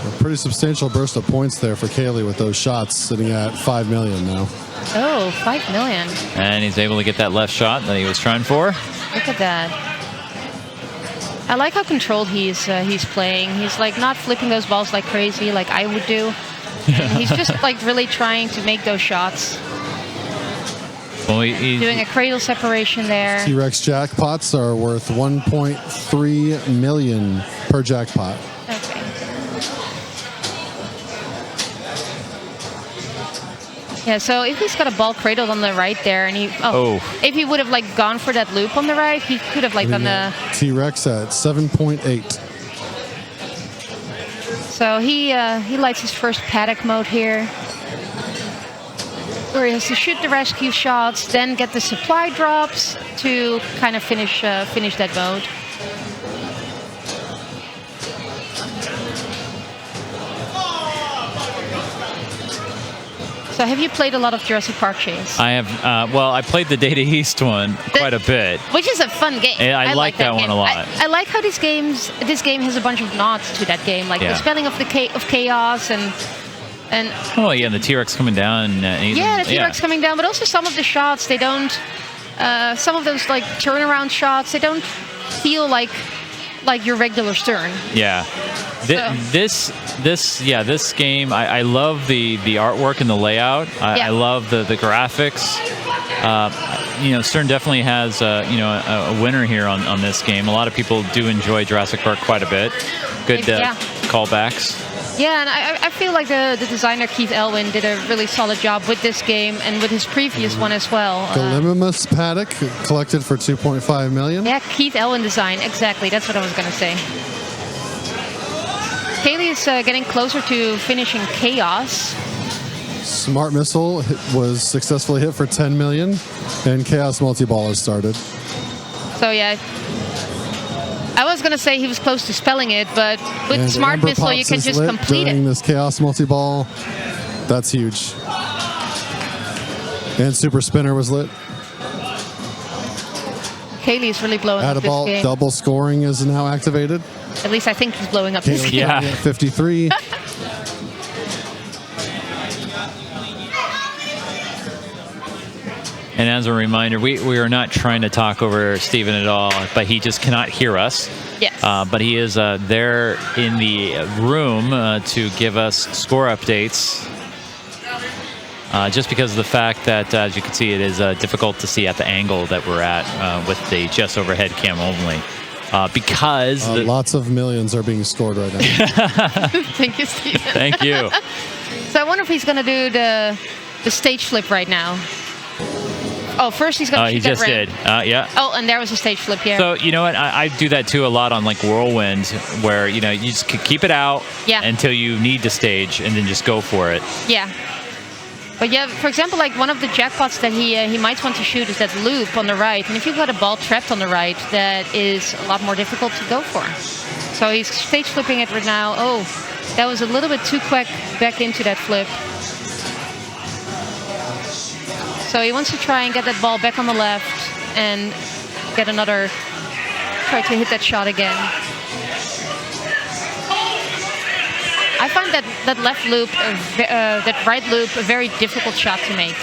A pretty substantial burst of points there for Kaylee with those shots, sitting at 5 million now. Oh, 5 million. And he's able to get that left shot that he was trying for. Look at that. I like how controlled he's playing. He's like not flipping those balls like crazy like I would do. And he's just like really trying to make those shots. Well, he's Doing a cradle separation there. T-Rex jackpots are worth 1.3 million per jackpot. Okay. Yeah, so if he's got a ball cradled on the right there, and if he would have like gone for that loop on the right, he could have like done the T-Rex at 7.8. So he lights his first paddock mode here, where he has to shoot the rescue shots, then get the supply drops to kind of finish that mode. So have you played a lot of Jurassic Park Chase? I have, well, I played the Data East one quite a bit. Which is a fun game. I like that one a lot. I like how this game has a bunch of nods to that game, like the spelling of chaos and oh yeah, the T-Rex coming down. the T-Rex coming down, but also some of the shots they don't. Some of those like turnaround shots they don't feel like your regular Stern. Yeah. This game, I love the artwork and the layout. I love the graphics. Stern definitely has a winner here on this game. A lot of people do enjoy Jurassic Park quite a bit. Good callbacks. Yeah, and I feel like the designer Keith Elwin did a really solid job with this game and with his previous one as well. Gallimimus paddock collected for 2.5 million. Yeah, Keith Elwin design, exactly. That's what I was going to say. Kaylee is getting closer to finishing Chaos. Smart Missile was successfully hit for 10 million, and Chaos Multi-Ball has started. So yeah, I was going to say he was close to spelling it, but with Smart Missile you can just complete it. This Chaos Multi-Ball, that's huge. And Super Spinner was lit. Kaylee is really blowing up this game. Double scoring is now activated. At least I think he's blowing up this game. Yeah. 53. And as a reminder, we are not trying to talk over Steven at all, but he just cannot hear us. Yes. But he is there in the room to give us score updates. Just because of the fact that, as you can see, it is difficult to see at the angle that we're at with the just overhead cam only. Because lots of millions are being scored right now. Thank you, Steven. Thank you. So I wonder if he's going to do the stage flip right now. Oh, first he's going to shoot he just that did. ramp. Yeah. Oh, and there was a stage flip here. So, you know what? I do that too a lot on like Whirlwind, where, you know, you just keep it out until you need to stage and then just go for it. Yeah. But yeah, for example, like one of the jackpots that he might want to shoot is that loop on the right. And if you've got a ball trapped on the right, that is a lot more difficult to go for. So he's stage flipping it right now. Oh, that was a little bit too quick back into that flip. So he wants to try and get that ball back on the left and get another, try to hit that shot again. I find that left loop, that right loop, a very difficult shot to make.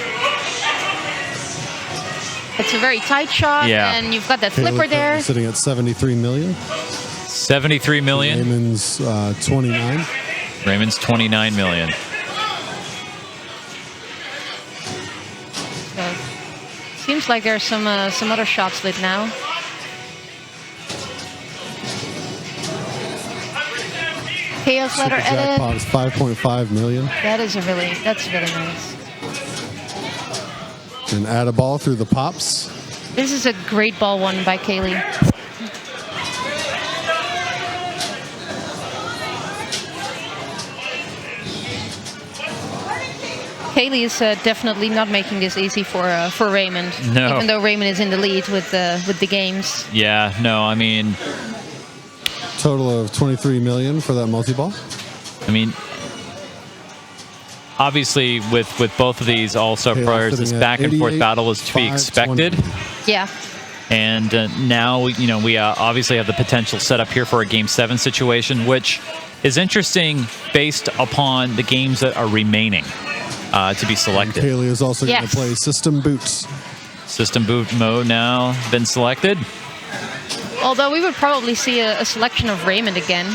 It's a very tight shot, and you've got that flipper there. Sitting at 73 million. 73 million. Raymond's 29. Raymond's 29 million. So, seems like there's some other shots lit now. Chaos letter edit. Jackpot is 5.5 million. That's really nice. And add a ball through the pops. This is a great ball won by Kaylee. Kaylee is definitely not making this easy for Raymond. No. Even though Raymond is in the lead with the games. Yeah. No. I mean, total of 23 million for that multi-ball. I mean, obviously with both of these all-star players, this back and forth battle is to be expected. Yeah. And now, you know, we obviously have the potential set up here for a Game 7 situation, which is interesting based upon the games that are remaining to be selected. And Kaylee is also going to play System Boots. System Boot mode now been selected. Although we would probably see a selection of Raymond again.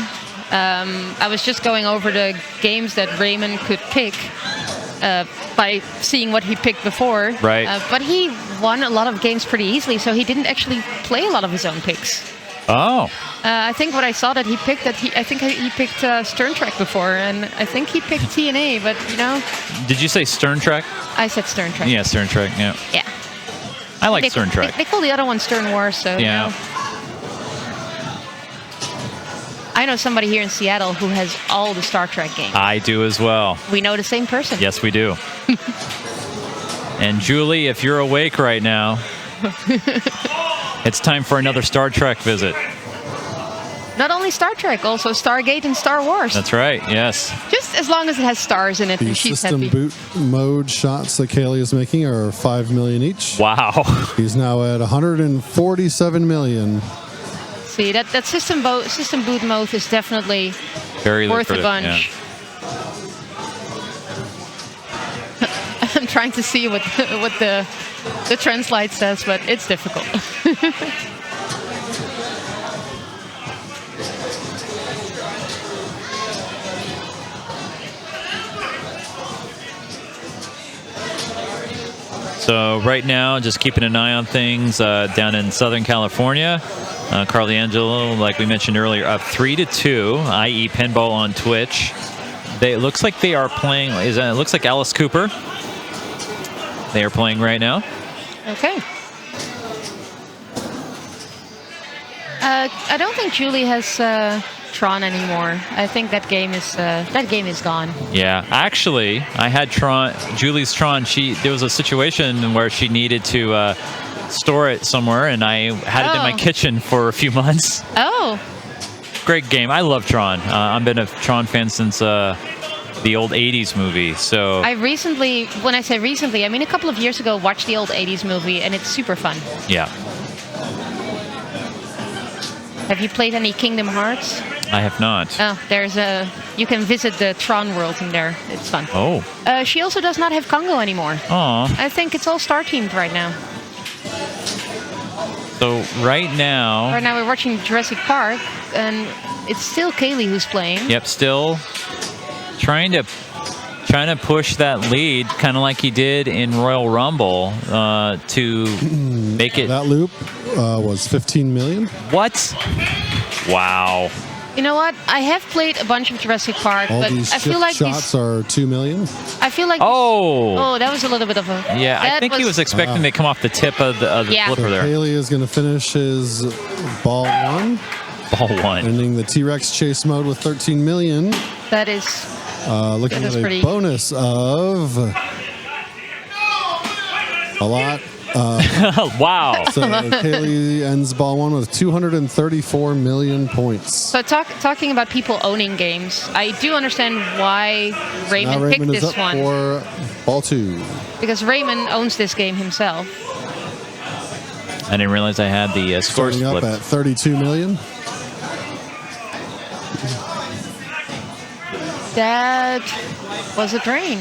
I was just going over the games that Raymond could pick by seeing what he picked before. Right. But he won a lot of games pretty easily, so he didn't actually play a lot of his own picks. Oh. I think what I saw that he picked I think he picked Stern Trek before, and I think he picked TNA, but you know. Did you say Stern Trek? I said Stern Trek. Yeah, Stern Trek. Yeah. Yeah. I like Stern Trek. They call the other one Stern Wars, so yeah. You know. I know somebody here in Seattle who has all the Star Trek games. I do as well. We know the same person. Yes, we do. And Julie, if you're awake right now, it's time for another Star Trek visit. Not only Star Trek, also Stargate and Star Wars. That's right, yes. Just as long as it has stars in it, The she's System happy. Boot mode shots that Kaylee is making are 5 million each. Wow. He's now at 147 million. See, that system boot mode is definitely very worth lucrative, a bunch. Yeah. I'm trying to see what the translate says, but it's difficult. So right now, just keeping an eye on things down in Southern California. Carly Angelo, like we mentioned earlier, up 3-2, i.e. Pinball on Twitch. It looks like they are playing. It looks like Alice Cooper. They are playing right now. Okay. I don't think Julie has Tron anymore. I think that game is gone. Yeah, actually, I had Julie's Tron. There was a situation where she needed to store it somewhere, and I had it in my kitchen for a few months. Oh. Great game. I love Tron. I've been a Tron fan since the old 80s movie. So I recently, when I say recently, I mean a couple of years ago, watched the old 80s movie, and it's super fun. Yeah. Have you played any Kingdom Hearts? I have not. Oh, you can visit the Tron world in there. It's fun. Oh. She also does not have Congo anymore. Aw. I think it's all Star-teamed right now. So right now we're watching Jurassic Park, and it's still Kaylee who's playing. Yep, still trying to push that lead, kind of like he did in Royal Rumble, to make it. That loop was 15 million. What? Wow. You know what? I have played a bunch of Jurassic Park, All but these I feel like shots are 2 million. I feel like Oh, that was a little bit of a yeah. I think he was expecting to come off the tip of the Yeah. flipper there. Haley is going to finish his ball 1, Ball 1. ending the T-Rex chase mode with 13 million. that is Looking That is at a pretty- bonus of a lot. Wow. So Haley ends ball 1 with 234 million points. so. Talking about people owning games, I do understand why Now Raymond picked Raymond is this up one, for ball 2. because Raymond owns this game himself. I didn't realize I had the score Starting up split. at 32 million. That was a drain.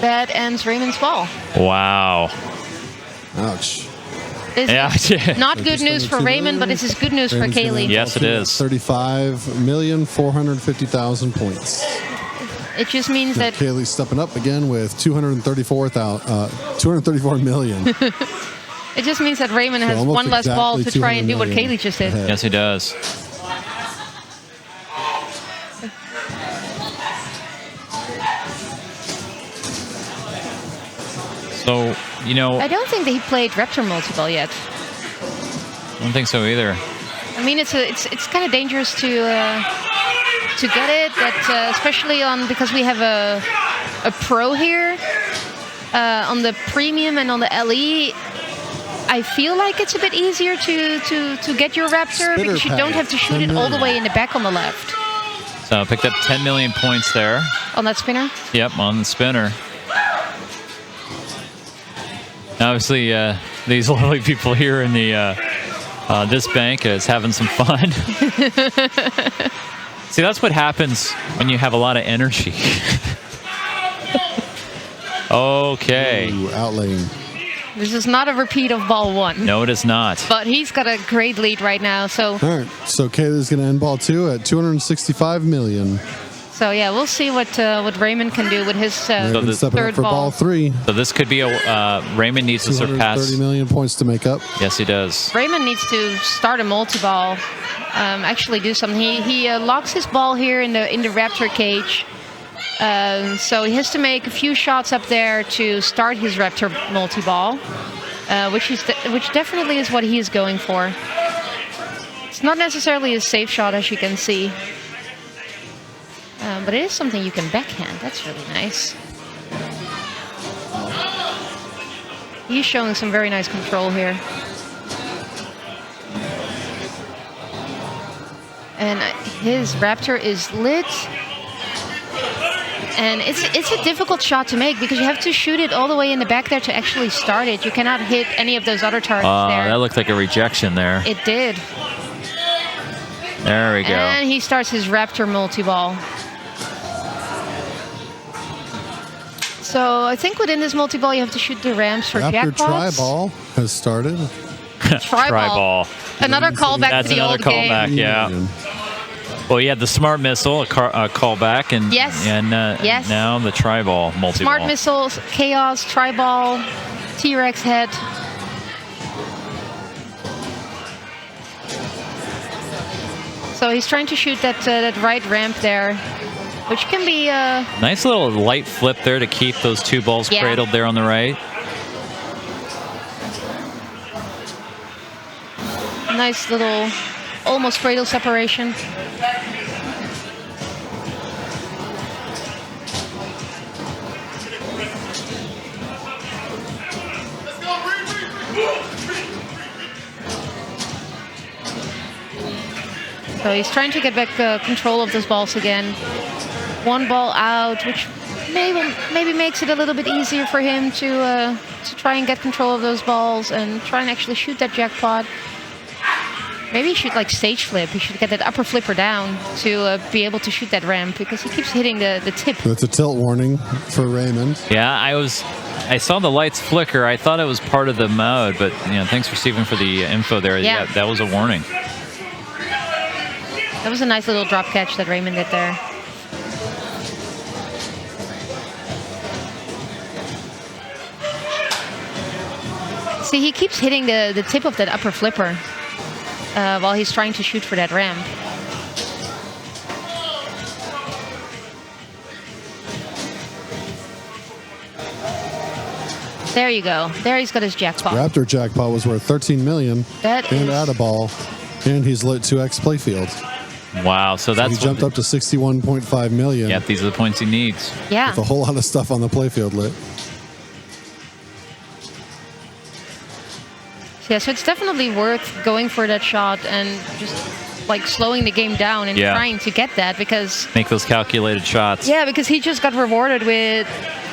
That ends Raymond's ball. Wow. Ouch. This Yeah. is not So good just news under for 2 Raymond, million. but this is good news Raymond's for gonna Kaylee. end Yes, ball it 2 at is. 35,450,000 points. It just means that Kaylee's stepping up again with 234 million. it just means that Raymond has almost one less ball to exactly try and do what 200 million Kaylee just did. ahead. Yes, he does. So, you know, I don't think that he played Raptor multi-ball yet. I don't think so either. I mean, it's kind of dangerous to get it, that especially because we have a pro here on the premium and on the LE. I feel like it's a bit easier to get your Raptor Spitter because you don't pad, have to shoot 10 it all the million. way in the back on the left. So picked up 10 million points there. On that spinner. Yep, on the spinner. Obviously, these lovely people here in the this bank is having some fun. See, that's what happens when you have a lot of energy. Okay. Ooh, outlaying. This is not a repeat of ball 1. No, it is not. But he's got a great lead right now, so All right, so Kaylee's going to end ball 2 at 265 million. yeah, we'll see what Raymond can do with his Raymond this- stepping up third for ball ball. 3. So this could be a Raymond needs to 230 surpass. million points to make up. Yes, he does. Raymond needs to start a multi-ball, actually do something. He locks his ball here in the Raptor cage, so he has to make a few shots up there to start his Raptor multi-ball, which definitely is what he is going for. It's not necessarily a safe shot, as you can see, but it is something you can backhand. That's really nice. He's showing some very nice control here. And his Raptor is lit. And it's a difficult shot to make because you have to shoot it all the way in the back there to actually start it. You cannot hit any of those other targets there. That looked like a rejection there. It did. There we go. And he starts his Raptor multi-ball. So I think within this multi-ball you have to shoot the ramps for After jackpots. Tri-Ball has started. Tri-ball. Another callback That's to the another old game. callback. Yeah. Million. Well, you had the smart missile, a callback, and Yes. and Yes. now the tri-ball multi-ball. Smart missiles, chaos, tri-ball, T-Rex head. So he's trying to shoot that right ramp there, which can be Nice little light flip there to keep those two balls Yeah. cradled there on the right. nice little almost cradle separation. So he's trying to get back control of those balls again. One ball out, which maybe makes it a little bit easier for him to try and get control of those balls and try and actually shoot that jackpot. Maybe he should like stage flip. He should get that upper flipper down to be able to shoot that ramp because he keeps hitting the tip. That's a tilt warning for Raymond. Yeah, I was I saw the lights flicker. I thought it was part of the mode, but thanks for Steven for the info there. Yeah. That was a warning. That was a nice little drop catch that Raymond did there. See, he keeps hitting the tip of that upper flipper while he's trying to shoot for that ramp. There you go. There he's got his jackpot. Raptor jackpot was worth 13 million. That and is... add a ball, and he's lit 2x playfield. Wow, so that's he jumped up to 61.5 million. Yeah, these are the points he needs. Yeah. With a whole lot of stuff on the playfield lit. Yeah, so it's definitely worth going for that shot and just like slowing the game down and trying to get that, because make those calculated shots. Yeah, because he just got rewarded with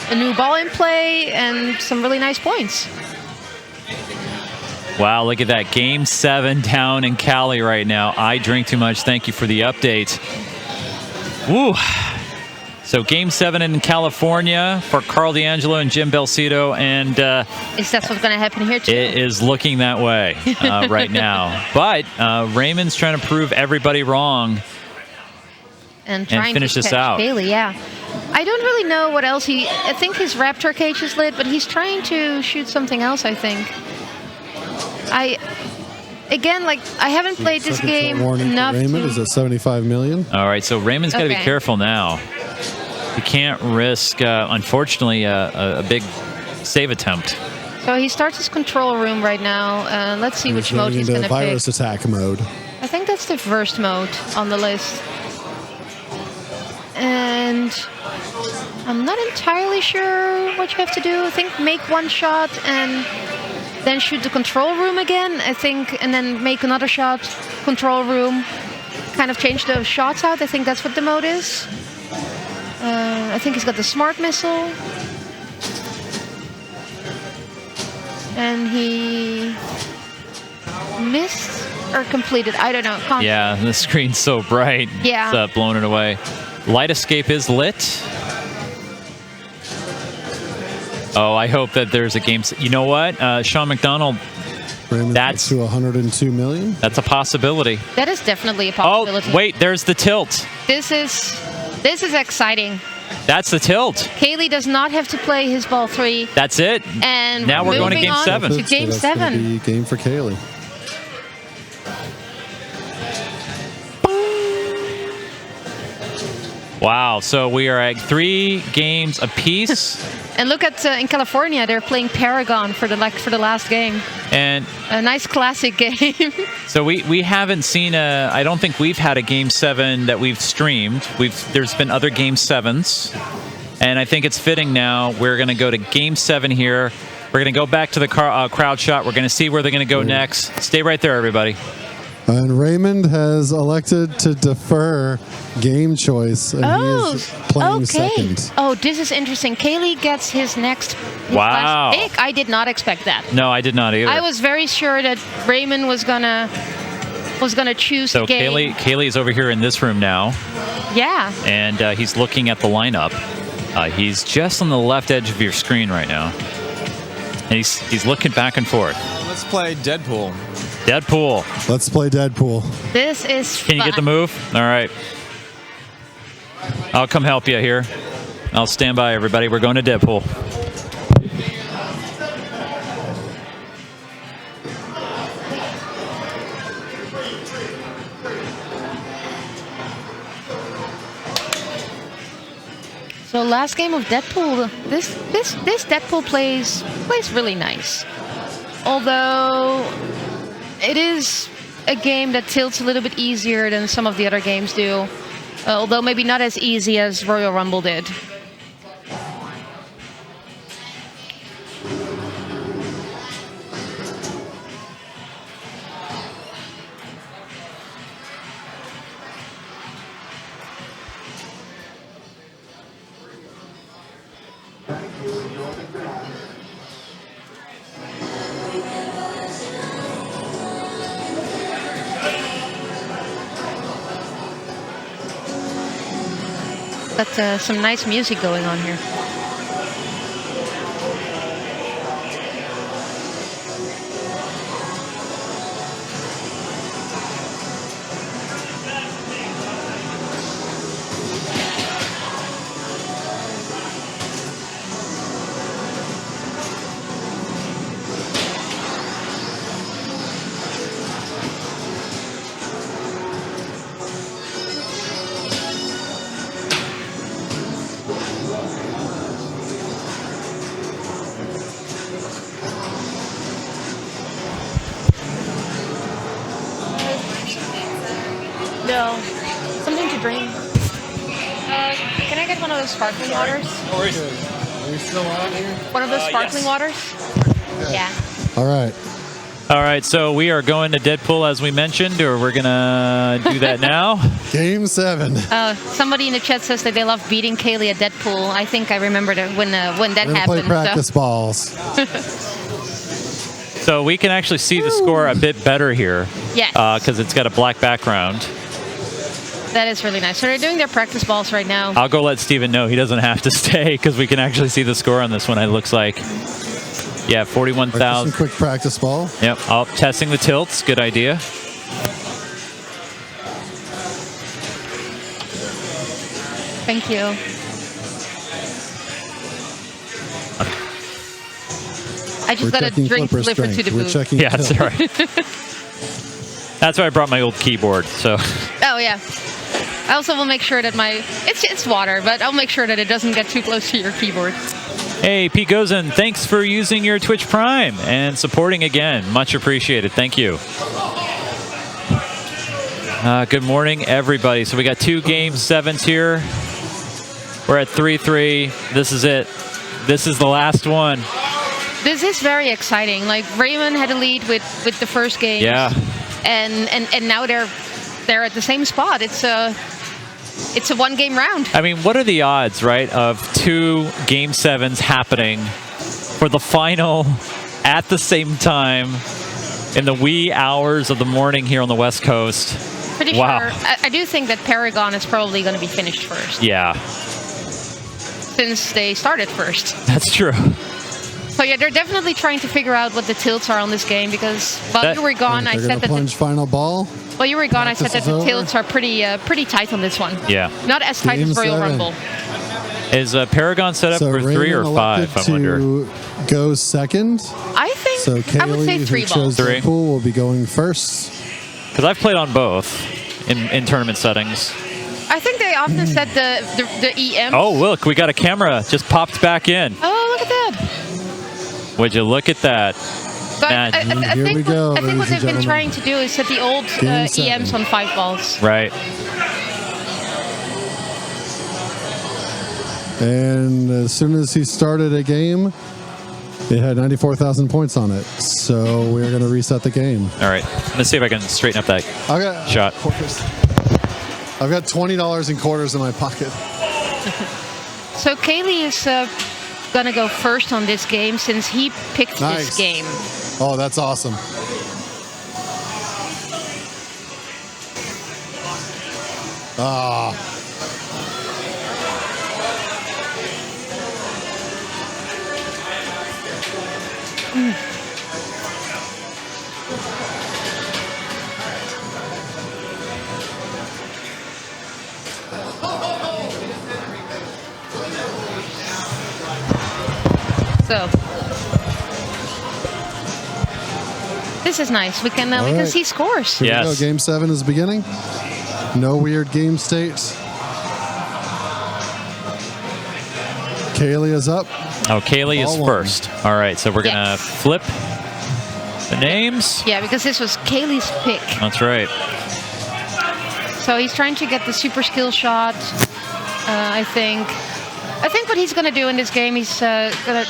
a new ball in play and some really nice points. Wow, look at that. Game 7 down in Cali right now. I drink too much. Thank you for the update. Woo. So Game 7 in California for Carl D'Angelo and Jim Belcito, and is that what's going to happen here too? It is looking that way right now. But Raymond's trying to prove everybody wrong and trying finish to this catch out. Bailey, yeah. I don't really know what else I think his Raptor cage is lit, but he's trying to shoot something else, I think. Again, like, I haven't played this game enough Raymond is at 75 million. All right, so Raymond's got to be careful now. He can't risk, unfortunately, a big save attempt. So he starts his control room right now. Let's see which mode he's going to pick. Virus attack mode. I think that's the first mode on the list. And I'm not entirely sure what you have to do. I think make one shot and then shoot the control room again, I think, and then make another shot, control room, kind of change those shots out. I think that's what the mode is. I think he's got the smart missile. And he missed or completed. I don't know. Yeah, the screen's so bright. Yeah. It's blowing it away. Light escape is lit. Oh, I hope that there's a game. You know what, Sean McDonald? That's to 102 million. That's a possibility. That is definitely a possibility. Oh, wait, there's the tilt. This is exciting. That's the tilt. Kaylee does not have to play his ball 3. That's it. And now we're going to game 7. To game so 7. Game for Kaylee. Wow, so we are at 3 games apiece. And look at in California, they're playing Paragon for the last game. And a nice classic game. So we haven't seen I don't think we've had a game 7 that we've streamed. There's been other game 7s, and I think it's fitting now. We're going to go to game 7 here. We're going to go back to the crowd shot. We're going to see where they're going to go next. Stay right there, everybody. And Raymond has elected to defer game choice, and he is playing second. Oh, this is interesting. Kaylee gets his next wow. last pick. I did not expect that. No, I did not either. I was very sure that Raymond was gonna choose the game. Kaylee is over here in this room now. Yeah. And he's looking at the lineup. He's just on the left edge of your screen right now. And he's looking back and forth. Let's play Deadpool. Deadpool. Let's play Deadpool. This is fun. Can you get the move? All right. I'll come help you here. I'll stand by, everybody. We're going to Deadpool. So last game of Deadpool, this Deadpool plays really nice. Although it is a game that tilts a little bit easier than some of the other games do. Although maybe not as easy as Royal Rumble did. Got some nice music going on here. those sparkling waters? Are we still on here? One of those sparkling waters? Yeah. All right. All right, so we are going to Deadpool as we mentioned, or we're gonna do that now. Game 7. Somebody in the chat says that they love beating Kaylee at Deadpool. I think I remember when that We're gonna happened. play practice balls. So we can actually see the score a bit better here. Yes. Because it's got a black background. That is really nice. So they're doing their practice balls right now. I'll go let Steven know he doesn't have to stay because we can actually see the score on this one. It looks like, yeah, 41,000. Quick practice ball. Yep. Oh, testing the tilts. Good idea. Thank you. I just got a drink delivered to the We're booth. checking Yeah, that's tilt. all right. That's why I brought my old keyboard. So. Oh yeah. I also will make sure that it's water, but I'll make sure that it doesn't get too close to your keyboard. Hey, Pete Gozin, thanks for using your Twitch Prime and supporting again. Much appreciated. Thank you. Good morning, everybody. So we got 2 Game 7s here. We're at 3-3. This is it. This is the last one. This is very exciting. Like Raymond had a lead with the first game. Yeah. And now they're at the same spot. It's a 1-game round. I mean, what are the odds, right, of 2 Game 7s happening for the final at the same time in the wee hours of the morning here on the West Coast? Pretty Wow. sure. I do think that Paragon is probably going to be finished first. Yeah. Since they started first. That's true. So yeah, they're definitely trying to figure out what the tilts are on this game because while you were gone, I They're said gonna that plunge final ball. while you were gone, I said that Practice is the over. tilts are pretty tight on this one. Yeah. Not as tight Game as Royal 7. Rumble. Is Paragon set up So for 3 or Raymond 5, I elected wonder? to go second. I think So I would say Kaylee, 3 who balls. chose 3. Deadpool, will be going first. Because I've played on both in tournament settings. I think they often set the EM. Oh, look, we got a camera just popped back in. Oh, look at that. Would you look at that? So I Nah, Here we go, I think what ladies and they've been gentlemen. trying to do is set the old Game 7. EMs on 5 balls. Right. And as soon as he started a game, it had 94,000 points on it. So we're going to reset the game. All right. Let's see if I can straighten up that I got shot. quarters. I've got $20 in quarters in my pocket. So Kaylee is going to go first on this game since he picked Nice. this game. Oh, that's awesome. Ah. So this is nice. We can All we can right. see scores. Here we Yes. go. Game 7 is beginning. No weird game states. Kaylee is up. Oh, Kaylee is Ball one. first. All right, so we're going to Yes. flip the names. Yeah, because this was Kaylee's pick. That's right. So he's trying to get the super skill shot. I think what he's going to do in this game, he's going to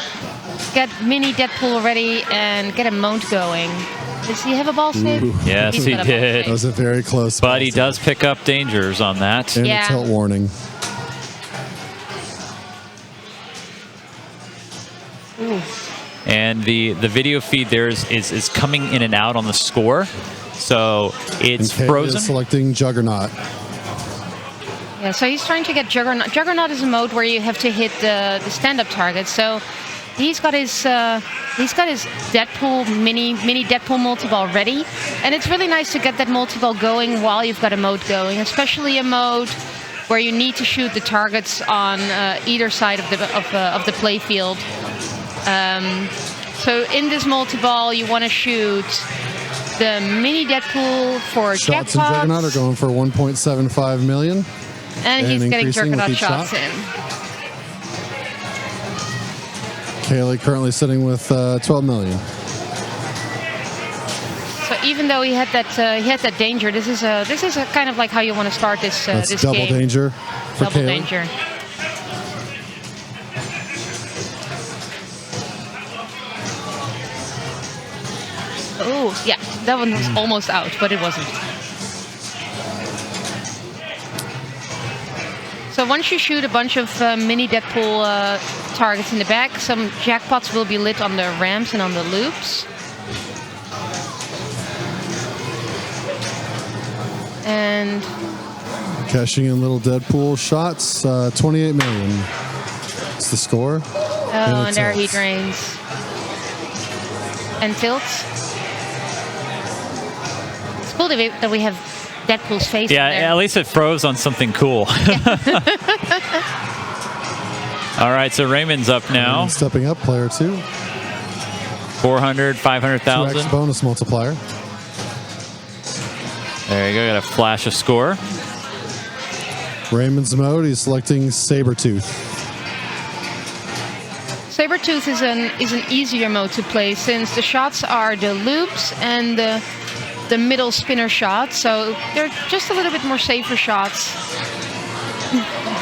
get mini Deadpool ready and get a mount going. Does he have a ball save? Ooh. Yes, He's he got a ball did. That was a very close. But he pass. does pick up dangers on that. And Yeah. a tilt warning. Ooh. And the video feed there is coming in and out on the score. So it's And Kaylee frozen. is selecting Juggernaut. Yeah, so he's trying to get Juggernaut. Juggernaut is a mode where you have to hit the stand-up target. So he's got his Deadpool mini Deadpool multi-ball ready, and it's really nice to get that multi-ball going while you've got a mode going, especially a mode where you need to shoot the targets on either side of the play field. So in this multi-ball, you want to shoot the mini Deadpool for Shots and Juggernaut are jackpots, going for 1.75 million. and he's and getting increasing with Juggernaut each shots shot. in. Kaylee currently sitting with 12 million. So even though he had that danger, this is a kind of like how you want to start this That's this double game. danger for Double Kaylee. danger. Oh, yeah, that one was almost out, but it wasn't. So once you shoot a bunch of mini Deadpool targets in the back, some jackpots will be lit on the ramps and on the loops. And cashing in little Deadpool shots, 28 million. It's the score. Oh, and there he drains. And tilts. It's cool that we have Deadpool's face. Yeah, in there. at least it froze on something cool. All right, so Raymond's up now. Raymond stepping up, player 2. 400, 500,000. 2x bonus multiplier. There you go, got a flash of score. Raymond's mode, he's selecting Sabretooth. Sabretooth is an easier mode to play since the shots are the loops and the middle spinner shots, so they're just a little bit more safer shots.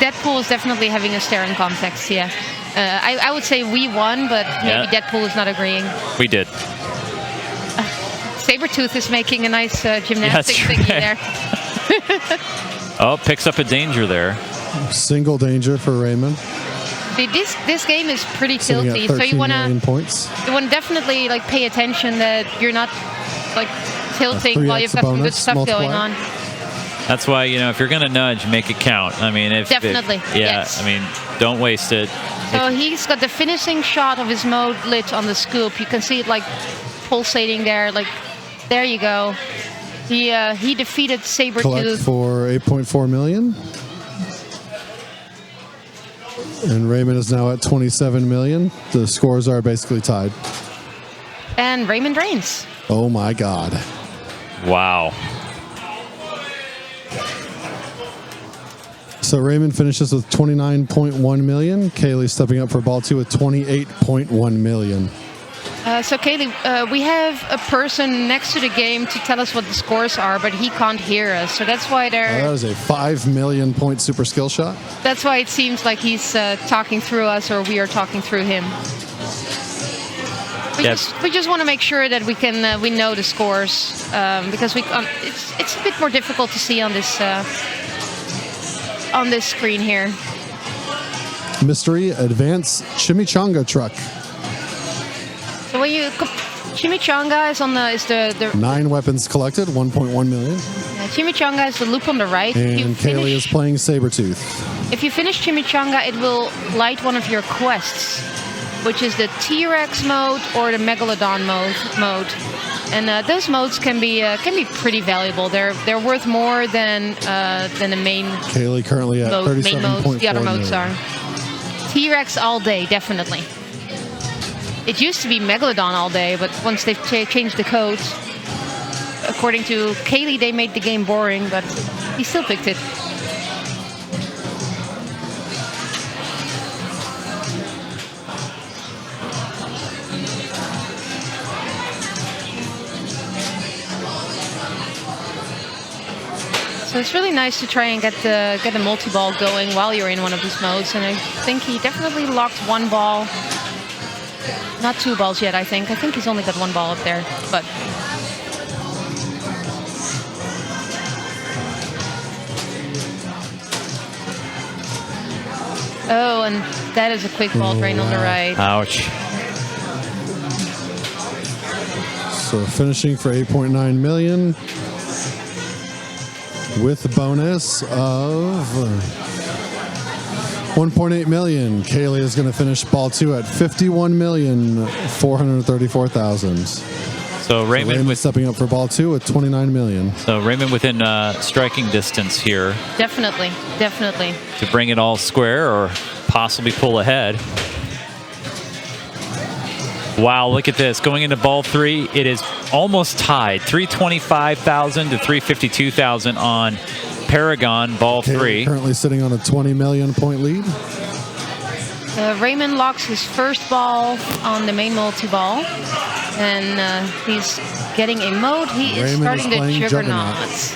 Deadpool is definitely having a staring context, yeah. I would say we won, but maybe Deadpool is not agreeing. We did. Sabretooth is making a nice gymnastics thingy there. Oh, picks up a danger there. Single danger for Raymond. See, this game is pretty tilty, so you wanna definitely like pay attention that you're not like tilting while you've got some good stuff going on. That's why, you know, if you're gonna nudge, make it count. I mean, Yes. I mean, don't waste it. So he's got the finishing shot of his mode lit on the scoop. You can see it like pulsating there. Like, there you go. He defeated Sabretooth. Collect for 8.4 million. And Raymond is now at 27 million. The scores are basically tied. And Raymond drains. Oh my God. Wow. So Raymond finishes with 29.1 million. Kaylee stepping up for ball 2 with 28.1 million. So Kaylee, we have a person next to the game to tell us what the scores are, but he can't hear us. So that's why that was a 5 million point super skill shot. That's why it seems like he's talking through us, or we are talking through him. We just want to make sure that we know the scores because it's a bit more difficult to see on this screen here. Mystery Advanced Chimichanga Truck. So when you Chimichanga is the 9 weapons collected, 1.1 million. Chimichanga is the loop on the right. And Kaylee is playing Sabretooth. If you finish Chimichanga, it will light one of your quests, which is the T-Rex mode or the Megalodon mode. And those modes can be pretty valuable. They're worth more than the main. Kaylee currently at 37.4. The other modes are T-Rex all day, definitely. It used to be Megalodon all day, but once they've changed the code, according to Kaylee, they made the game boring, but he still picked it. So it's really nice to try and get the multi-ball going while you're in one of these modes, and I think he definitely locked one ball. Not 2 balls yet, I think. I think he's only got 1 ball up there, but... Oh, and that is a quick ball drain on the right. Ouch. So finishing for 8.9 million. With a bonus of 1.8 million. Kaylee is going to finish ball 2 at 51,434,000. So Raymond was stepping up for ball 2 with 29 million. So Raymond within striking distance here. Definitely. To bring it all square or possibly pull ahead. Wow, look at this. Going into ball 3, it is almost tied. 325,000 to 352,000 on Paragon, ball 3. Currently sitting on a 20 million point lead. Raymond locks his first ball on the main multi-ball. And he's getting a mode. He is starting the Juggernauts.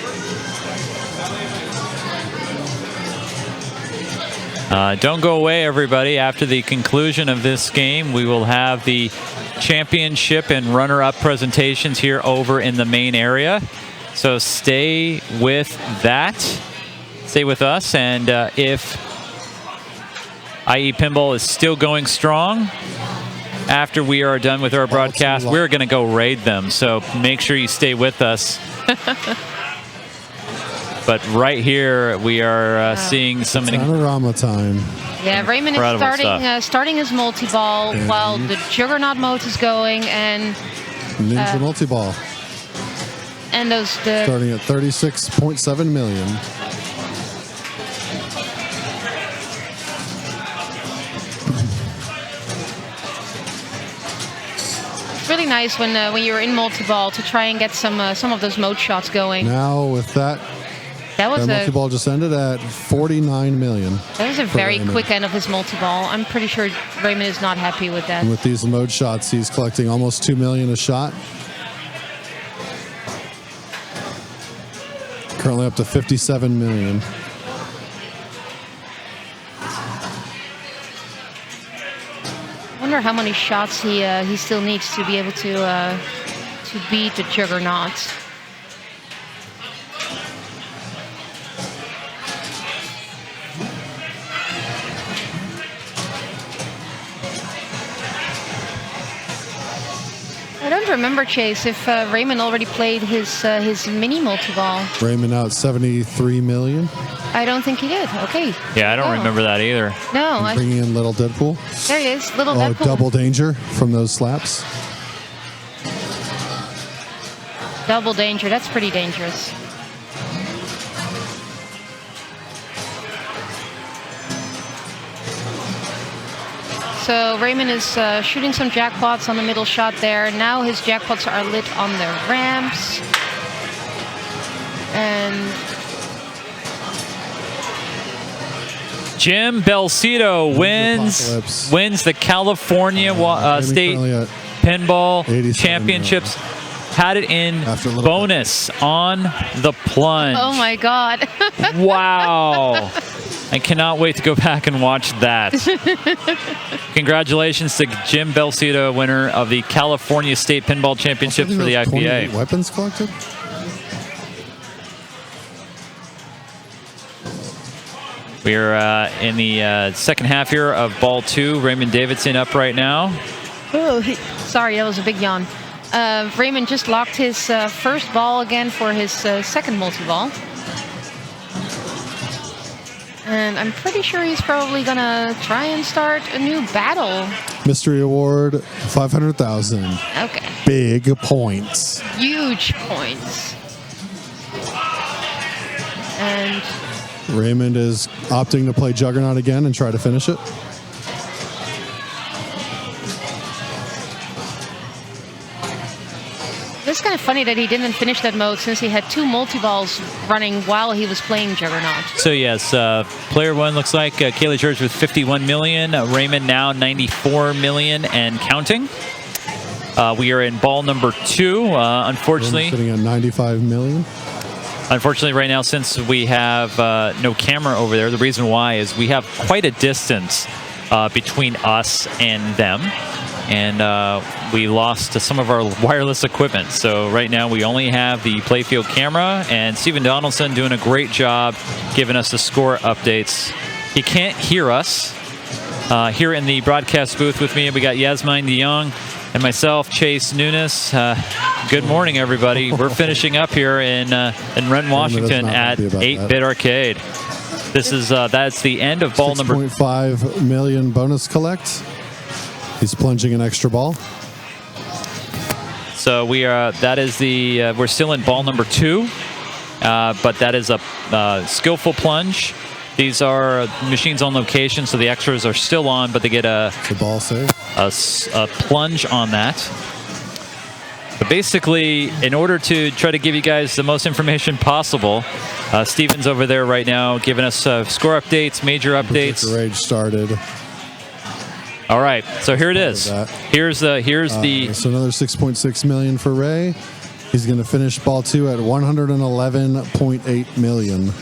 Don't go away, everybody. After the conclusion of this game, we will have the championship and runner-up presentations here over in the main area. So stay with that. Stay with us. And if IE Pinball is still going strong, after we are done with our broadcast, we're going to go raid them. So make sure you stay with us. But right here, we are seeing some panorama time. Yeah, Raymond is starting his multi-ball while the Juggernaut mode is going, and Ninja multi-ball. And those starting at 36.7 million. It's really nice when you're in multi-ball to try and get some of those mode shots going. Now with that. That multi-ball just ended at 49 million. That was a very quick end of his multi-ball. I'm pretty sure Raymond is not happy with that. And with these mode shots, he's collecting almost 2 million a shot. Currently up to 57 million. I wonder how many shots he still needs to be able to beat the Juggernaut. I don't remember, Chase, if Raymond already played his mini multi-ball. Raymond out 73 million. I don't think he did. Okay. Yeah, I don't remember that either. No. Bringing in little Deadpool. There he is, little Deadpool. Double danger from those slaps. Double danger. That's pretty dangerous. So Raymond is shooting some jackpots on the middle shot there. Now his jackpots are lit on the ramps. And Jim Belcito wins the California State Pinball Championships. Had it in bonus on the plunge. Oh my God. Wow. I cannot wait to go back and watch that. Congratulations to Jim Belcito, winner of the California State Pinball Championships for the IFPA. Weapons collected? We are in the second half here of ball 2. Raymond Davidson up right now. Oh, sorry, that was a big yawn. Raymond just locked his first ball again for his second multi-ball. And I'm pretty sure he's probably going to try and start a new battle. Mystery award, 500,000. Okay. Big points. Huge points. And Raymond is opting to play Juggernaut again and try to finish it. It's kind of funny that he didn't finish that mode since he had 2 multi-balls running while he was playing Juggernaut. So yes, player 1 looks like Kaylee George with 51 million. Raymond now 94 million and counting. We are in ball number 2. Unfortunately, sitting at 95 million. Unfortunately, right now, since we have no camera over there, the reason why is we have quite a distance between us and them. And we lost some of our wireless equipment. So right now we only have the playfield camera, and Stephen Donaldson doing a great job giving us the score updates. He can't hear us. Here in the broadcast booth with me, we got Yasmine DeYoung and myself, Chase Nunes. Good morning, everybody. We're finishing up here in Renton, Washington at 8-Bit Arcade. This is that's the end of ball number 6.5 million bonus collect. He's plunging an extra ball. So we are. That is the. We're still in ball number 2, but that is a skillful plunge. These are machines on location, so the extras are still on, but they get a ball save, a plunge on that. But basically, in order to try to give you guys the most information possible, Steven's over there right now giving us score updates, major updates. The rage started. All right, so here it is. Here's the so another 6.6 million for Ray. He's going to finish ball 2 at 111.8 million.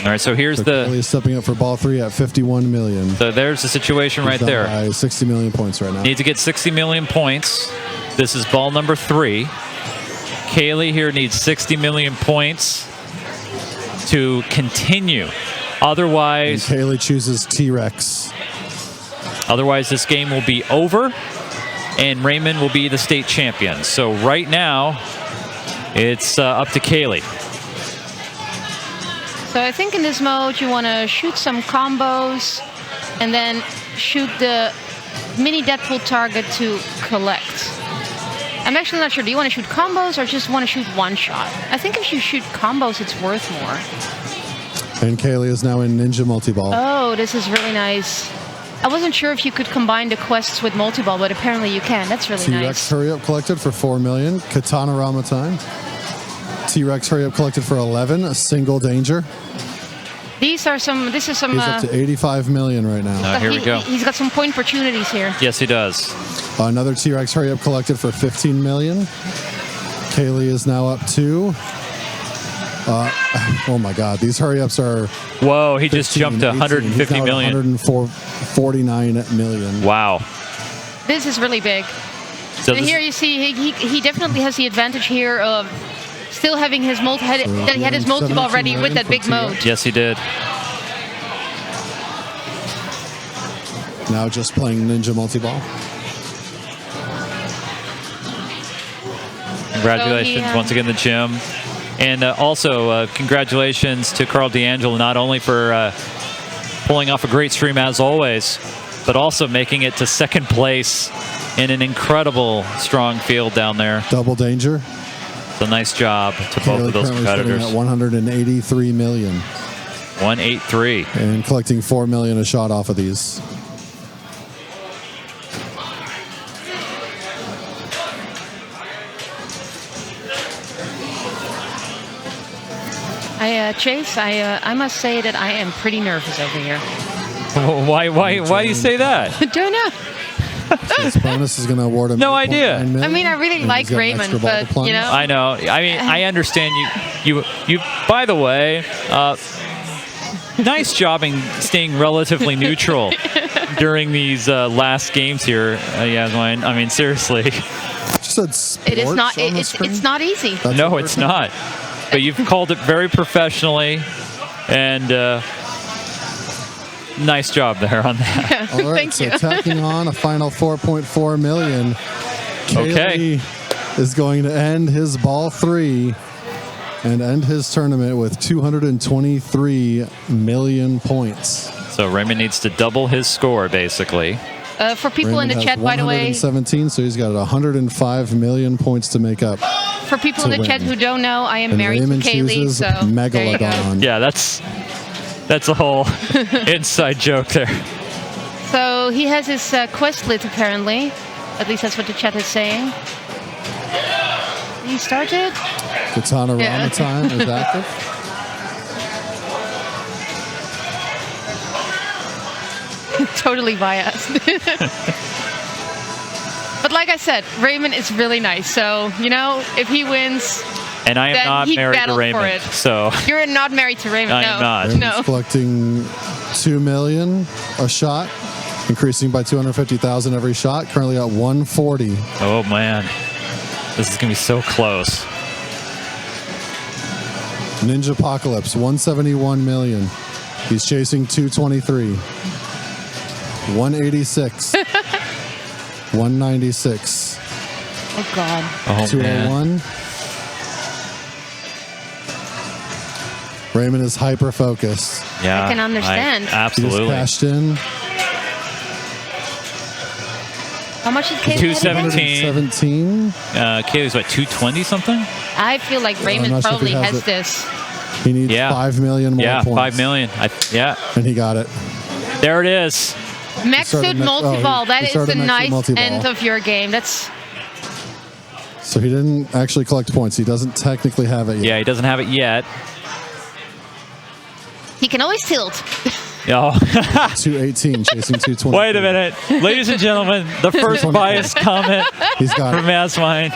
All right, so here's Kaylee is stepping up for ball 3 at 51 million. So there's the situation right He's down there. by 60 million points right now. Need to get 60 million points. This is ball number 3. Kaylee here needs 60 million points to continue. Otherwise, And Kaylee chooses T-Rex. Otherwise, this game will be over, and Raymond will be the state champion. So right now, it's up to Kaylee. So I think in this mode, you want to shoot some combos and then shoot the mini Deadpool target to collect. I'm actually not sure. Do you want to shoot combos or just want to shoot one shot? I think if you shoot combos, it's worth more. And Kaylee is now in Ninja Multi-Ball. Oh, this is really nice. I wasn't sure if you could combine the quests with multi-ball, but apparently you can. That's really T-Rex nice. Hurry Up collected for 4 million. Katana Rama time. T-Rex Hurry Up collected for 11. A single danger. These are some. This is some. He's up to 85 million right now. Here we go. He's got some point opportunities here. Yes, he does. Another T-Rex Hurry Up collected for 15 million. Kaylee is now up to. Oh my God! These hurry ups are. Whoa, he just 15, jumped to 150 He's now at million. 149 million. Wow. This is really big. So And this- here you see he definitely has the advantage here of still having his that he had his multi-ball ready with that big mode. yes, he did. Now just playing Ninja Multi-Ball. Congratulations So he, once again to Jim. And also, congratulations to Carl D'Angelo, not only for pulling off a great stream as always, but also making it to second place in an incredible strong field down there. Double danger. So nice job to both of those Kaylee currently sitting competitors. at 183 million 183. and collecting 4 million a shot off of these. Chase, I must say that I am pretty nervous over here. Why do you say that? Don't know. So this bonus is going to award him. No idea. 8.9 million, I mean, I really and like he's got an Raymond, extra ball to but plunge. you know. I know. I mean, I understand you. By the way, nice jobbing staying relatively neutral during these last games here. Yasmin. I mean, seriously. Just said sports It is not. on the It's screen? not easy. That's No, what it's we're- not. But you've called it very professionally, and nice job there on that. All right, Thank so you. tacking on a final 4.4 million. Okay. Kaylee is going to end his ball 3 and end his tournament with 223 million points. So Raymond needs to double his score, basically. For people Raymond in the has chat, by the way, 117, so he's got 105 million points to make up. for people in to the chat win. who don't know, I am And married Raymond to Kaylee, chooses so there you go. Megalodon. Yeah, that's a whole inside joke there. So he has his quest lit apparently. At least that's what the chat is saying. He started. Katana Yeah. Rama time is active. Totally biased. But like I said, Raymond is really nice. So, you know, if he wins, And I am Then not he married to battled for Raymond, it. so you're not married to Raymond. I no. am not. Raymond's No. collecting 2 million a shot, increasing by 250,000 every shot. Currently at 140. oh man, this is gonna be so close. Ninja Apocalypse 171 million. He's chasing 223. 186. 196. Oh God. Oh man, 201. Raymond is hyper focused. yeah, I can understand. He just absolutely. cashed in. How much is Kaylee? at again? 217. 17. Kaylee's what, 220 something? I feel like Raymond not sure if he probably has has it. this. He needs Yeah. 5 million more Yeah, points. 5 million. Yeah, And he got it. there it is. Max started suit next- multi-ball. he That is started a next nice to multi-ball. end of your game. That's So he didn't actually collect points. He doesn't technically have it yet. Yeah, he doesn't have it yet. he can always tilt. Oh. 218, chasing 220. Wait a minute. Ladies and gentlemen, the first biased comment He's got from it. Asmine.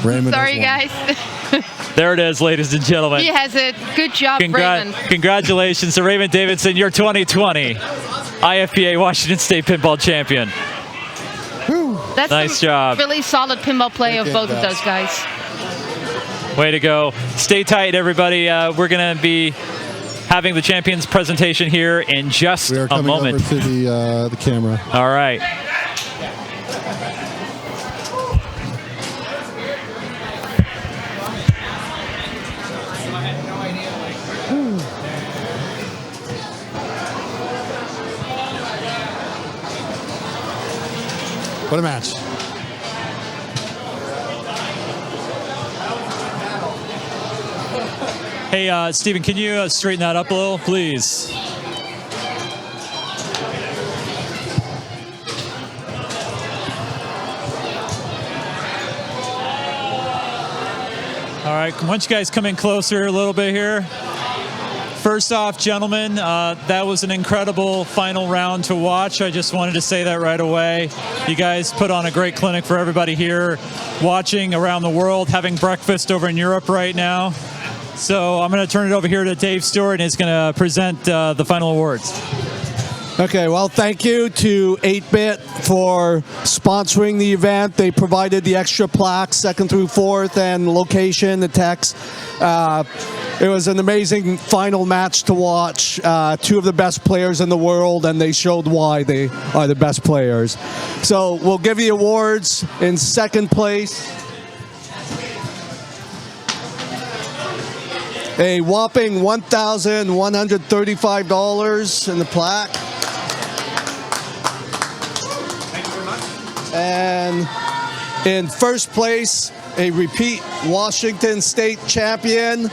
Raymond Sorry, has guys. There it is, ladies and gentlemen. He has it. Good job, Raymond. Congratulations to Raymond Davidson, your 2020 IFPA Washington State Pinball Champion. That's Nice some job. really solid pinball play of Thank both you, of those guys. Way to go. Stay tight, everybody. We're going to be having the champions presentation here in just We are a coming moment. over to the camera. All right. What a match. Hey, Steven, can you straighten that up a little, please? All right, why don't you guys come in closer a little bit here? First off, gentlemen, that was an incredible final round to watch. I just wanted to say that right away. You guys put on a great clinic for everybody here watching around the world, having breakfast over in Europe right now. So I'm going to turn it over here to Dave Stewart, and he's going to present the final awards. Okay, well, thank you to 8-Bit for sponsoring the event. They provided the extra plaques, 2nd through 4th, and location, the text. It was an amazing final match to watch. Two of the best players in the world, and they showed why they are the best players. So we'll give you awards. In 2nd place, a whopping $1,135 in the plaque. And in 1st place, a repeat Washington State champion,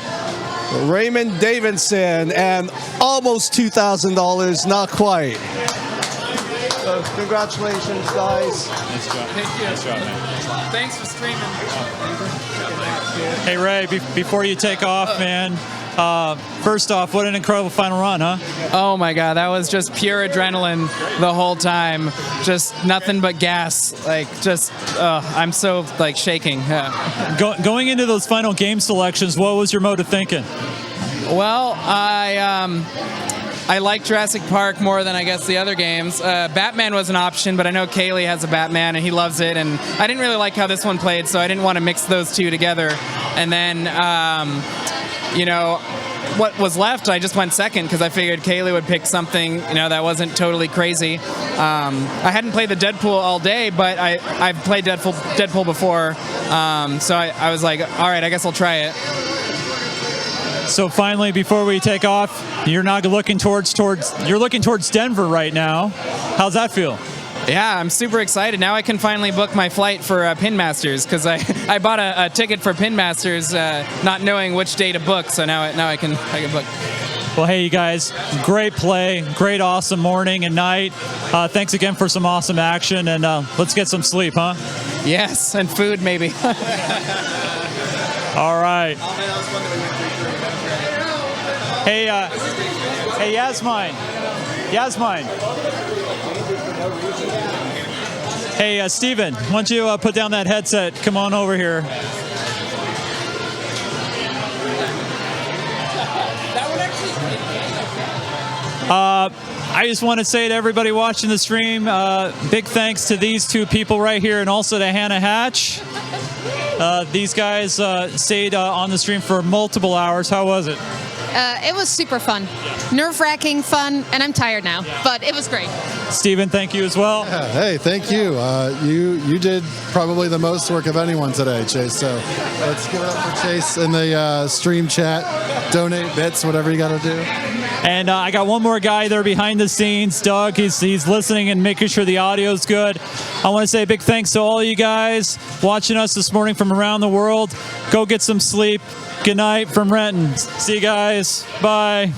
Raymond Davidson, and almost $2,000, not quite. So congratulations, guys. Nice job. Thank you. Nice job, man. Thanks for streaming. Hey, Ray, before you take off, man, first off, what an incredible final run, huh? Oh my God, that was just pure adrenaline the whole time. Just nothing but gas. Like, just, I'm so, like, shaking. Yeah. Going into those final game selections, what was your mode of thinking? Well, I like Jurassic Park more than I guess the other games. Batman was an option, but I know Kaylee has a Batman and he loves it, and I didn't really like how this one played, so I didn't want to mix those two together. And then, you know, what was left, I just went 2nd because I figured Kaylee would pick something, you know, that wasn't totally crazy. I hadn't played the Deadpool all day, but I've played Deadpool before, so I was like, all right, I guess I'll try it. So finally, before we take off, you're not looking you're looking towards Denver right now. How's that feel? Yeah, I'm super excited. Now I can finally book my flight for Pin Masters because I bought a ticket for Pin Masters not knowing which day to book. So now I can book. Well, hey, you guys, great play, great, awesome morning and night. Thanks again for some awesome action, and let's get some sleep, huh? Yes, and food maybe. All right. Hey, Yasmine. Hey, Steven, why don't you put down that headset? Come on over here. I just want to say to everybody watching the stream, big thanks to these two people right here, and also to Hannah Hatch. These guys stayed on the stream for multiple hours. How was it? It was super fun. Nerve-wracking fun, and I'm tired now, but it was great. Steven, thank you as well. Yeah, hey, thank you. You did probably the most work of anyone today, Chase. So let's give it up for Chase in the stream chat. Donate bits, whatever you got to do. And I got one more guy there behind the scenes, Doug. He's listening and making sure the audio's good. I want to say a big thanks to all you guys watching us this morning from around the world. Go get some sleep. Good night from Renton. See you guys. Bye.